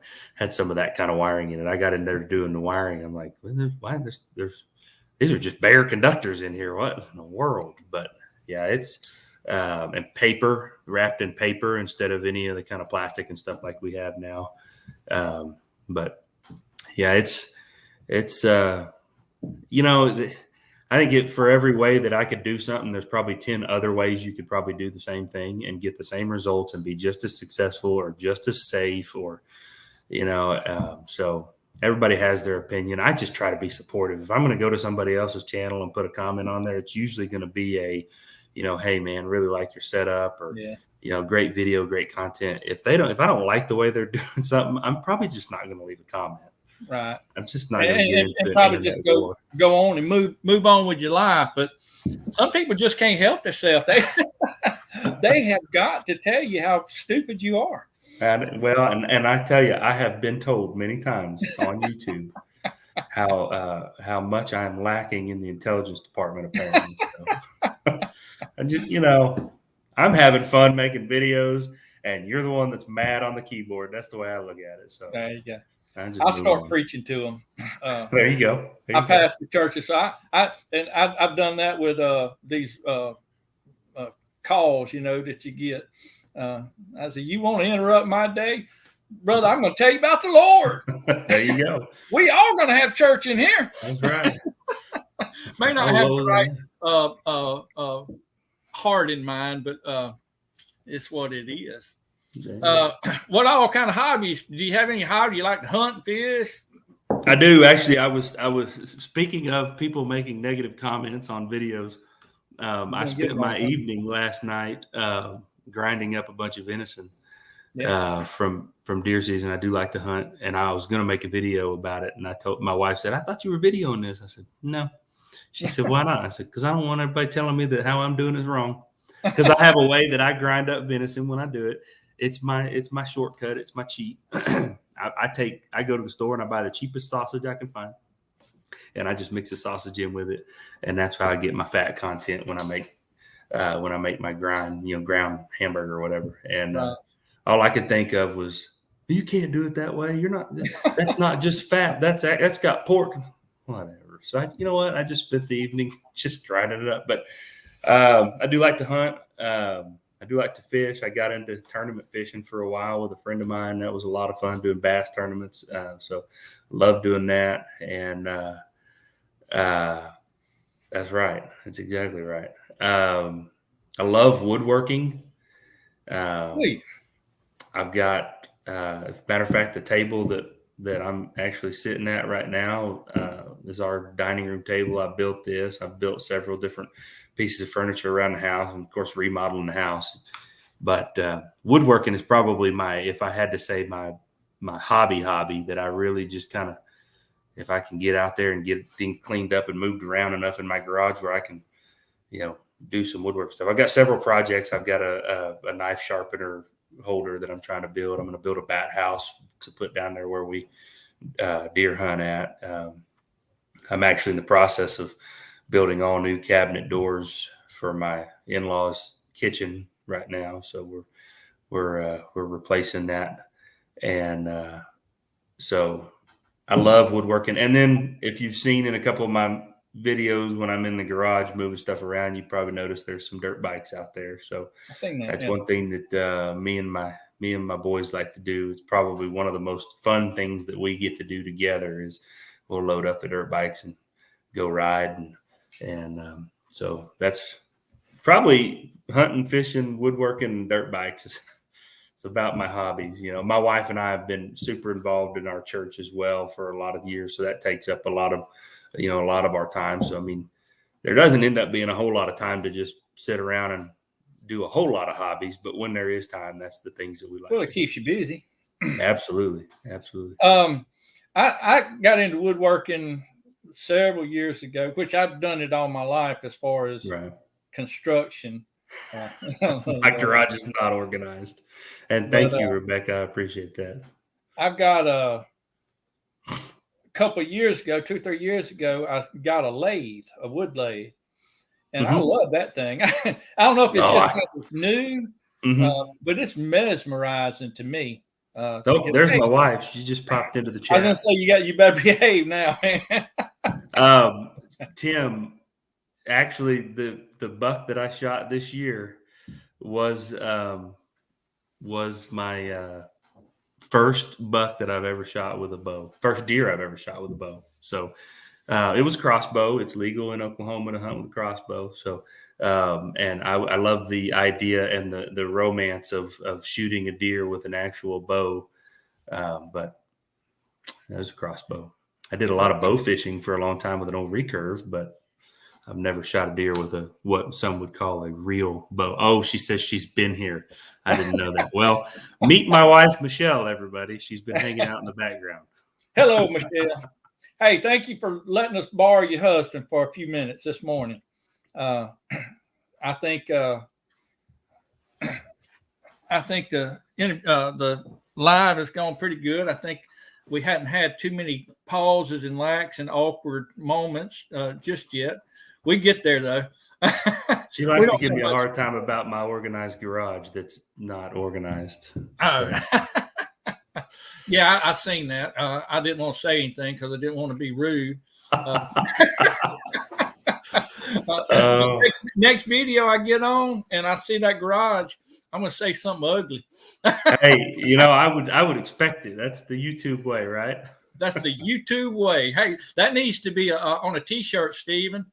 B: that kind of wiring in it. I got in there doing the wiring. I'm like, these are just bare conductors in here. What in the world? But yeah, it's and paper, wrapped in paper instead of any of the kind of plastic and stuff like we have now. But yeah, it's I for every way that I could do something, there's probably 10 other ways you could probably do the same thing and get the same results and be just as successful or just as safe, or, so everybody has their opinion. I just try to be supportive. If I'm going to go to somebody else's channel and put a comment on there, it's usually going to be a, hey man, really like your setup, or, great video, great content. If I don't like the way they're doing something, I'm probably just not going to leave a comment.
A: Right.
B: I'm just not going to get into
A: and
B: it.
A: Probably just go on and move on with your life. But some people just can't help themselves. They have got to tell you how stupid you are.
B: And I tell you, I have been told many times on YouTube how much I'm lacking in the intelligence department, apparently. So I just, I'm having fun making videos, and you're the one that's mad on the keyboard. That's the way I look at it. So
A: there you go. I'll start preaching to them.
B: There you go.
A: I pastor churches, so I've done that with these calls, that you get. I said, you want to interrupt my day, brother? I'm going to tell you about the Lord.
B: There you go.
A: We are going to have church in here.
B: That's right.
A: May not have the right heart in mind, but it's what it is. What all kind of hobbies? Do you have any hobby? You like to hunt and fish?
B: I do. Actually, I was speaking of people making negative comments on videos. I spent my evening last night grinding up a bunch of venison from deer season. I do like to hunt, and I was going to make a video about it. And I told my wife, said, I thought you were videoing this. I said, no. She said, why not? I said, because I don't want everybody telling me that how I'm doing is wrong. Because I have a way that I grind up venison when I do it. It's my shortcut. It's my cheat. I go to the store and I buy the cheapest sausage I can find, and I just mix the sausage in with it, and that's how I get my fat content when I make my ground hamburger or whatever. And all I could think of was, you can't do it that way. You're not. That's not just fat. That's got pork. Whatever. So I just spent the evening just grinding it up. But I do like to hunt. I do like to fish. I got into tournament fishing for a while with a friend of mine. That was a lot of fun, doing bass tournaments. So love doing that. And that's right. That's exactly right. I love woodworking. I've got, as a matter of fact, the table that I'm actually sitting at right now is our dining room table. I built this. I've built several different pieces of furniture around the house, and of course remodeling the house. But woodworking is probably if I had to say my hobby that I really just kind of, if I can get out there and get things cleaned up and moved around enough in my garage where I can, do some woodwork stuff. I've got several projects. I've got a knife sharpener holder that I'm trying to build. I'm going to build a bat house to put down there where we deer hunt at. I'm actually in the process of building all new cabinet doors for my in-laws' kitchen right now. So we're replacing that. And so I love woodworking. And then if you've seen in a couple of my videos when I'm in the garage moving stuff around, you probably noticed there's some dirt bikes out there. So that's one thing that me and my boys like to do. It's probably one of the most fun things that we get to do together is we'll load up the dirt bikes and go ride. And so that's probably hunting, fishing, woodworking, and dirt bikes. It's about my hobbies. My wife and I have been super involved in our church as well for a lot of years. So that takes up a lot of our time. So, there doesn't end up being a whole lot of time to just sit around and do a whole lot of hobbies. But when there is time, that's the things that we like.
A: Well, it keeps you busy.
B: Absolutely.
A: I got into woodworking several years ago, which I've done it all my life as far as construction.
B: My garage is not organized. And thank you, Rebecca. I appreciate that.
A: I've got a couple of years ago, 2-3 years ago, I got a wood lathe. And I love that thing. I don't know if it's just because it's new, but it's mesmerizing to me.
B: There's my wife. She just popped into the chat.
A: I was going to say, you better behave now.
B: Tim, actually, the buck that I shot this year was my first buck that I've ever shot with a bow. First deer I've ever shot with a bow. So It was crossbow. It's legal in Oklahoma to hunt with a crossbow. So, and I love the idea and the romance of shooting a deer with an actual bow. But that was a crossbow. I did a lot of bow fishing for a long time with an old recurve, but I've never shot a deer with what some would call a real bow. Oh, she says she's been here. I didn't know that. Well, meet my wife, Michelle, everybody. She's been hanging out in the background.
A: Hello, Michelle. Hey, thank you for letting us borrow your husband for a few minutes this morning. I think the live has gone pretty good. I think we hadn't had too many pauses and lacks and awkward moments just yet. We get there though.
B: She likes to give me a hard time about my organized garage that's not organized.
A: Oh. Yeah, I seen that. I didn't want to say anything because I didn't want to be rude. Next video I get on and I see that garage, I'm going to say something ugly.
B: Hey, I would expect it. That's the YouTube way, right?
A: That's the YouTube way. Hey, that needs to be on a T-shirt, Steven.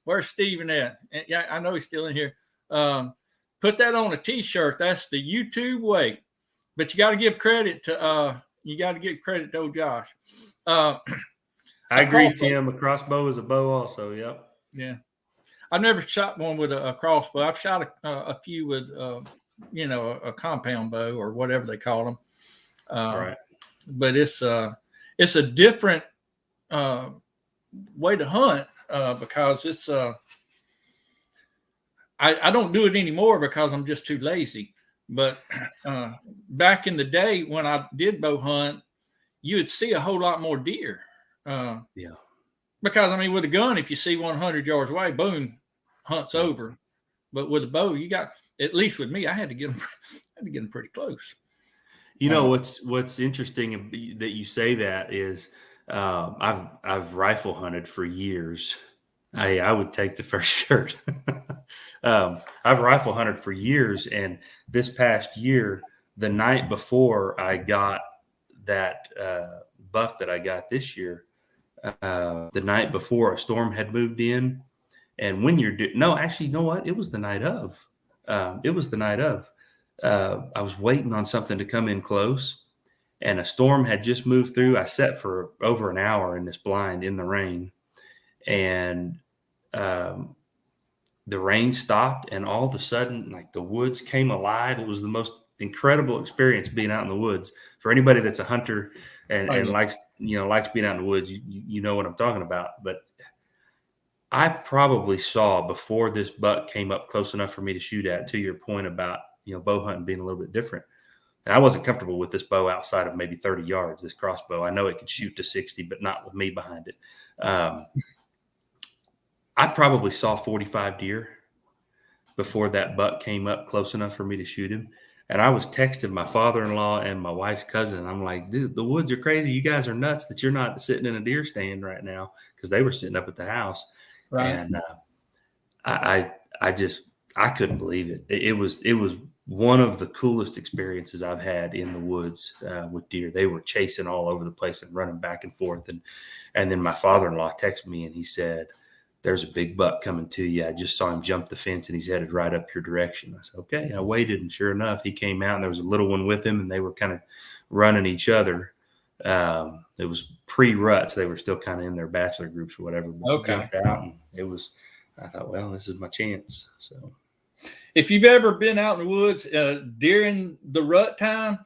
A: Where's Steven at? Yeah, I know he's still in here. Put that on a T-shirt. That's the YouTube way. But you got to give credit to old Josh.
B: I agree, Tim. A crossbow is a bow also. Yep.
A: Yeah. I've never shot one with a crossbow. I've shot a few with, a compound bow or whatever they call them.
B: Right.
A: But it's a different way to hunt because it's I don't do it anymore because I'm just too lazy. But back in the day when I did bow hunt, you would see a whole lot more deer.
B: Yeah.
A: Because with a gun, if you see 100 yards away, boom, hunt's over. But with a bow, you got, at least with me, I had to get them pretty close.
B: What's interesting that you say that is I've rifle hunted for years. I would take the first shirt. I've rifle hunted for years, and this past year, the night before I got that buck that I got this year, the night before a storm had moved in, and when you're actually, you know what? It was the night of. I was waiting on something to come in close, and a storm had just moved through. I sat for over an hour in this blind in the rain, and the rain stopped, and all of a sudden, like the woods came alive. It was the most incredible experience being out in the woods. For anybody that's a hunter and likes being out in the woods, you know what I'm talking about. But I probably saw, before this buck came up close enough for me to shoot at, to your point about bow hunting being a little bit different. And I wasn't comfortable with this bow outside of maybe 30 yards. This crossbow, I know it could shoot to 60, but not with me behind it. I probably saw 45 deer before that buck came up close enough for me to shoot him. And I was texting my father-in-law and my wife's cousin. I'm like, dude, the woods are crazy. You guys are nuts that you're not sitting in a deer stand right now, because they were sitting up at the house. Right. And I couldn't believe it. It was one of the coolest experiences I've had in the woods with deer. They were chasing all over the place and running back and forth. And then my father-in-law texted me and he said, "There's a big buck coming to you. I just saw him jump the fence and he's headed right up your direction." I said, okay. I waited, and sure enough, he came out and there was a little one with him, and they were kind of running each other. It was pre-rut, so they were still kind of in their bachelor groups or whatever. But jumped out, and I thought, well, this is my chance. So
A: if you've ever been out in the woods during the rut time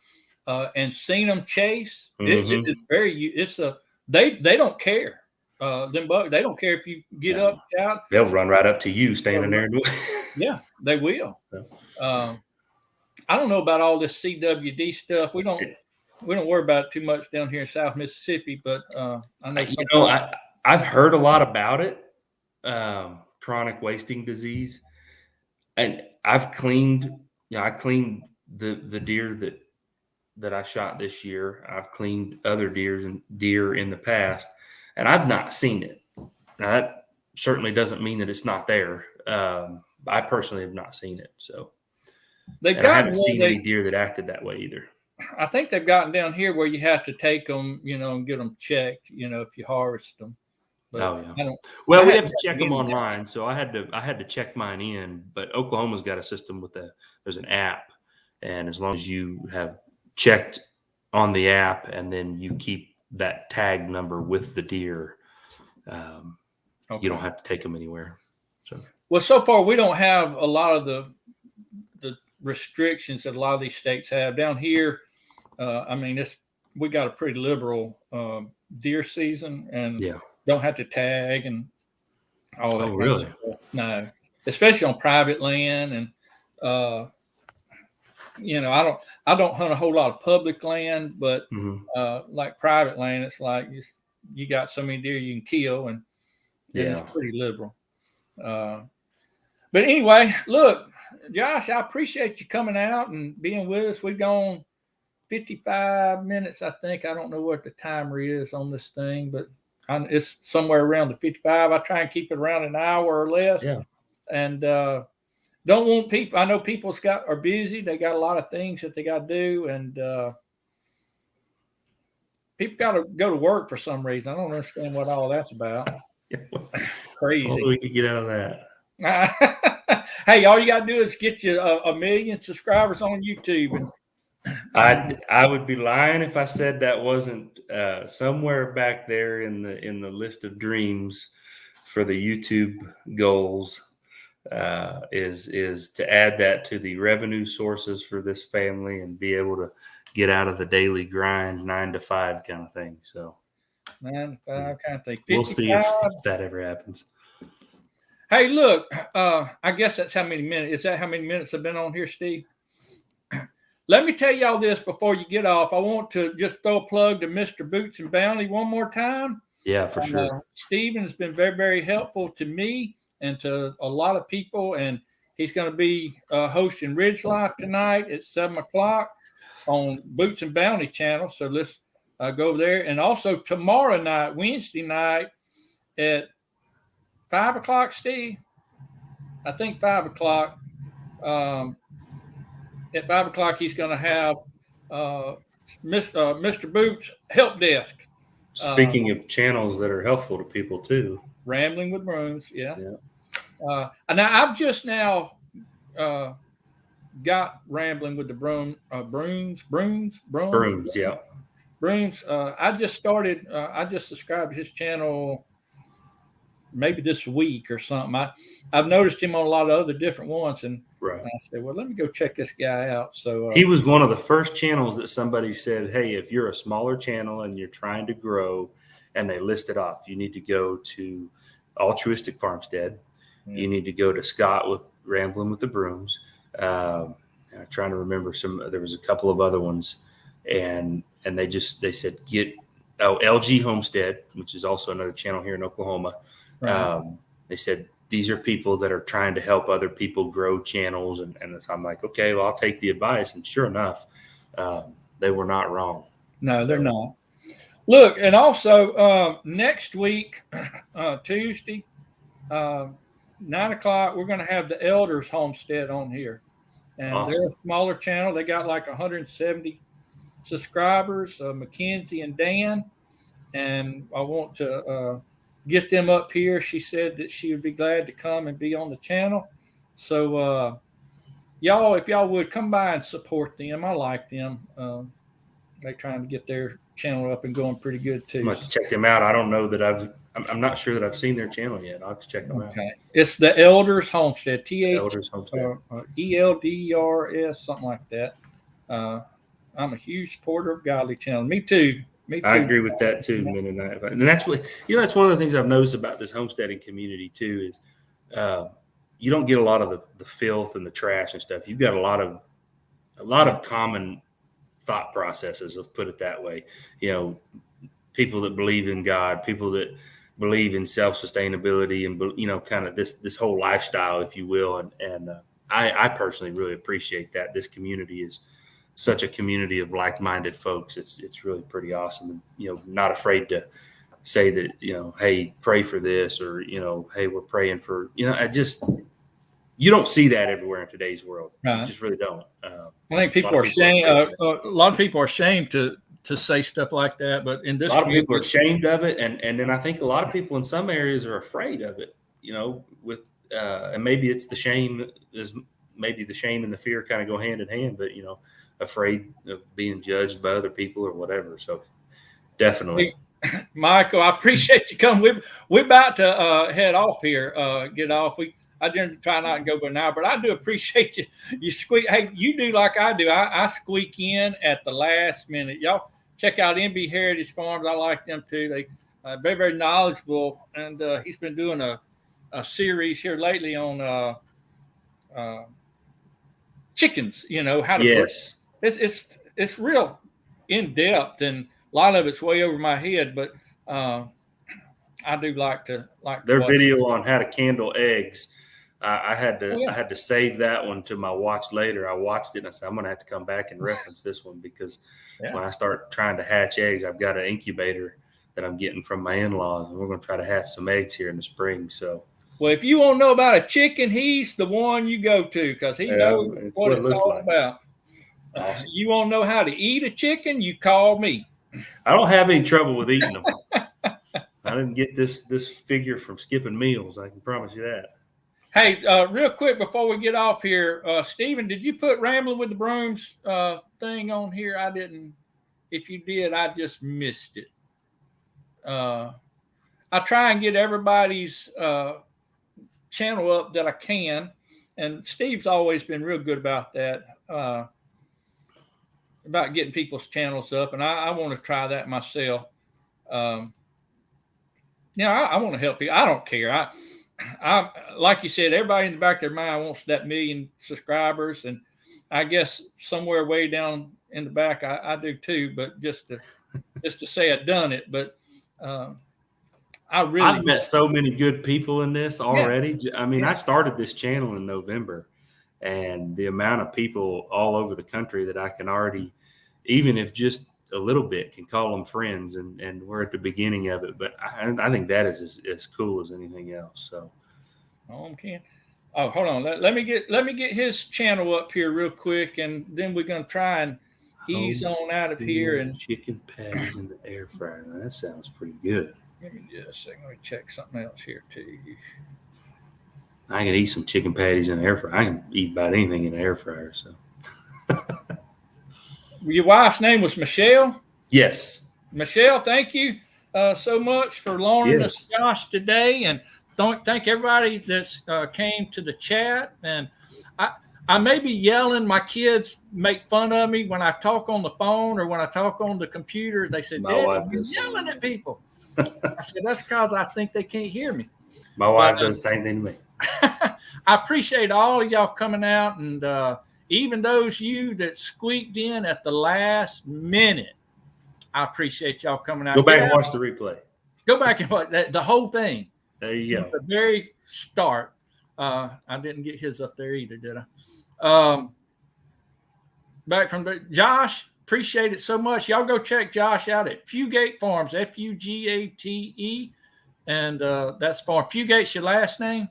A: and seen them chase, mm-hmm. They don't care. They don't care if you get up, shout.
B: They'll run right up to you standing there.
A: Yeah, they will. So. I don't know about all this CWD stuff. We don't worry about it too much down here in South Mississippi, but I know
B: I've heard a lot about it. Chronic wasting disease, and I've cleaned. I cleaned the deer that I shot this year. I've cleaned other deer in the past. And I've not seen it. Now, that certainly doesn't mean that it's not there. I personally have not seen it. So I haven't seen any deer that acted that way either.
A: I think they've gotten down here where you have to take them, and get them checked, if you harvest them. But
B: Oh yeah.
A: I don't.
B: Well,
A: I
B: we
A: haven't
B: have to check
A: gotten
B: them
A: into that.
B: online, so I had to check mine in. But Oklahoma's got a system with there's an app, and as long as you have checked on the app and then you keep that tag number with the deer, you don't
A: Okay.
B: have to take them anywhere. So
A: Well, so far we don't have a lot of the restrictions that a lot of these states have down here. I mean, we got a pretty liberal deer season, and
B: yeah.
A: don't have to tag and all that
B: Oh,
A: kind of
B: really?
A: stuff. No, especially on private land, and I don't hunt a whole lot of public land, but
B: Mm-hmm.
A: like private land, it's like you got so many deer you can kill, and it's
B: Yeah.
A: pretty liberal. But anyway, look, Josh, I appreciate you coming out and being with us. We've gone 55 minutes, I think. I don't know what the timer is on this thing, but it's somewhere around the 55. I try and keep it around an hour or less.
B: Yeah.
A: And don't want people. I know people are busy. They got a lot of things that they got to do, and people got to go to work for some reason. I don't understand what all that's about. Crazy.
B: Well, we could get out of that.
A: Hey, all you got to do is get you a million subscribers on YouTube. And
B: I would be lying if I said that wasn't somewhere back there in the list of dreams for the YouTube goals. Is to add that to the revenue sources for this family and be able to get out of the daily grind 9 to 5 kind of thing. So
A: 9 to 5 kind of thing. 55.
B: We'll see if that ever happens.
A: Hey, look, I guess that's how many minutes. Is that how many minutes I've been on here, Steve? Let me tell y'all this before you get off. I want to just throw a plug to Mr. Boots and Bounty one more time.
B: Yeah, for sure.
A: Stephen has been very, very helpful to me and to a lot of people, and he's going to be hosting Ridge Life tonight at 7:00 on Boots and Bounty channel. So let's go over there. And also tomorrow night, Wednesday night at 5:00, Steve. I think 5:00. At 5:00, he's going to have Mr. Boots Help Desk.
B: Speaking of channels that are helpful to people too.
A: Rambling with Brooms, yeah. And I've just now got Rambling with the Brooms,
B: yeah.
A: Brooms. I just subscribed to his channel maybe this week or something. I've noticed him on a lot of other different ones, and
B: right.
A: I said, well, let me go check this guy out. So
B: he was one of the first channels that somebody said, hey, if you're a smaller channel and you're trying to grow, and they listed off, you need to go to Altruistic Farmstead. You need to go to Scott with Rambling with the Brooms. I'm trying to remember there was a couple of other ones, and they said LG Homestead, which is also another channel here in Oklahoma. Right. They said these are people that are trying to help other people grow channels, and so I'm like, okay, well, I'll take the advice. And sure enough, they were not wrong.
A: No, they're not. Look, and also next week, Tuesday, 9:00, we're going to have the Elders Homestead on here. And awesome. They're a smaller channel. They got like 170 subscribers, Mackenzie and Dan. And I want to get them up here. She said that she would be glad to come and be on the channel. So y'all, if y'all would come by and support them. I like them. They're trying to get their channel up and going pretty good too.
B: I'm going to check them out. I don't know that I'm not sure that I've seen their channel yet. I'll have to check them out.
A: Okay. It's the Elders Homestead.
B: Elders Homestead.
A: ELDERS, something like that. I'm a huge supporter of Godly Channel. Me too.
B: I agree with that too, Mennonite. And that's that's one of the things I've noticed about this homesteading community too is you don't get a lot of the filth and the trash and stuff. You've got a lot of common thought processes, let's put it that way. People that believe in God, people that believe in self-sustainability, and kind of this whole lifestyle, if you will. And I personally really appreciate that. This community is such a community of like-minded folks. It's really pretty awesome. And, not afraid to say that, hey, pray for this, or, hey, we're praying for, you don't see that everywhere in today's world. Right. You just really don't.
A: I think people are ashamed. A lot of people are ashamed to to say stuff like that. But in this,
B: a lot of people are ashamed of it, and then I think a lot of people in some areas are afraid of it. With and maybe it's the shame maybe the shame and the fear kind of go hand in hand, but afraid of being judged by other people or whatever. So definitely.
A: Michael, I appreciate you coming. We're about to head off here, get off. I generally try not to go by now, but I do appreciate you. You squeak. Hey, you do like I do. I squeak in at the last minute. Y'all check out MB Heritage Farms. I like them too. They very, very knowledgeable, and he's been doing a series here lately on chickens. How to.
B: Yes.
A: It's real in depth, and a lot of it's way over my head, but I do like
B: their video on how to candle eggs. I had to save that one to my watch later. I watched it and I said, I'm going to have to come back and reference this one because when I start trying to hatch eggs, I've got an incubator that I'm getting from my in-laws, and we're going to try to hatch some eggs here in the spring. So,
A: well, if you want to know about a chicken, he's the one you go to because he knows what it's all about. Awesome. You want to know how to eat a chicken? You call me.
B: I don't have any trouble with eating them. I didn't get this figure from skipping meals. I can promise you that.
A: Hey, real quick before we get off here, Stephen, did you put Rambling with the Brooms thing on here? I didn't. If you did, I just missed it. I try and get everybody's channel up that I can, and Steve's always been real good about that, about getting people's channels up, and I want to try that myself. I want to help you. I don't care. I like you said, everybody in the back of their mind wants that 1 million subscribers, and I guess somewhere way down in the back, I do too. But just to say I've done it, but I've
B: met so many good people in this already. Yeah. I mean, I started this channel in November, and the amount of people all over the country that I can already, even if just a little bit, can call them friends, and we're at the beginning of it. But I think that is as cool as anything else. So,
A: hold on. Let me get his channel up here real quick, and then we're gonna try and ease on out of here. And
B: chicken patties in the air fryer. That sounds pretty good.
A: Give me just a second. Let me check something else here too.
B: I can eat some chicken patties in the air fryer. I can eat about anything in the air fryer. So.
A: Your wife's name was Michelle?
B: Yes.
A: Michelle, thank you so much for loaning us Josh today. And thank everybody that's came to the chat. And I may be yelling. My kids make fun of me when I talk on the phone or when I talk on the computer. They said, Dad, you're yelling at people. I said, that's because I think they can't hear me.
B: My wife does the same thing to me.
A: I appreciate all of y'all coming out, and even those you that squeaked in at the last minute. I appreciate y'all coming out.
B: Go back and watch the replay.
A: Go back and watch the whole thing.
B: There you go.
A: At the very start. I didn't get his up there either, did I? Back from Josh. Appreciate it so much. Y'all go check Josh out at Fugate Farms, Fugate, and that's farm. Fugate's your last name?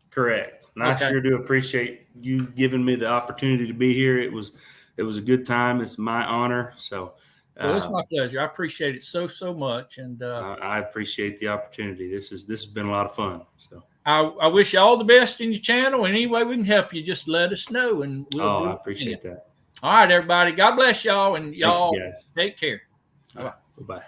B: Correct. And I sure do appreciate you giving me the opportunity to be here. It was a good time. It's my honor. So
A: it's my pleasure. I appreciate it so much, and
B: I appreciate the opportunity. This has been a lot of fun. So
A: I wish you all the best in your channel. And any way we can help you, just let us know, and
B: I appreciate that.
A: All right, everybody. God bless y'all, and y'all take care.
B: Bye-bye.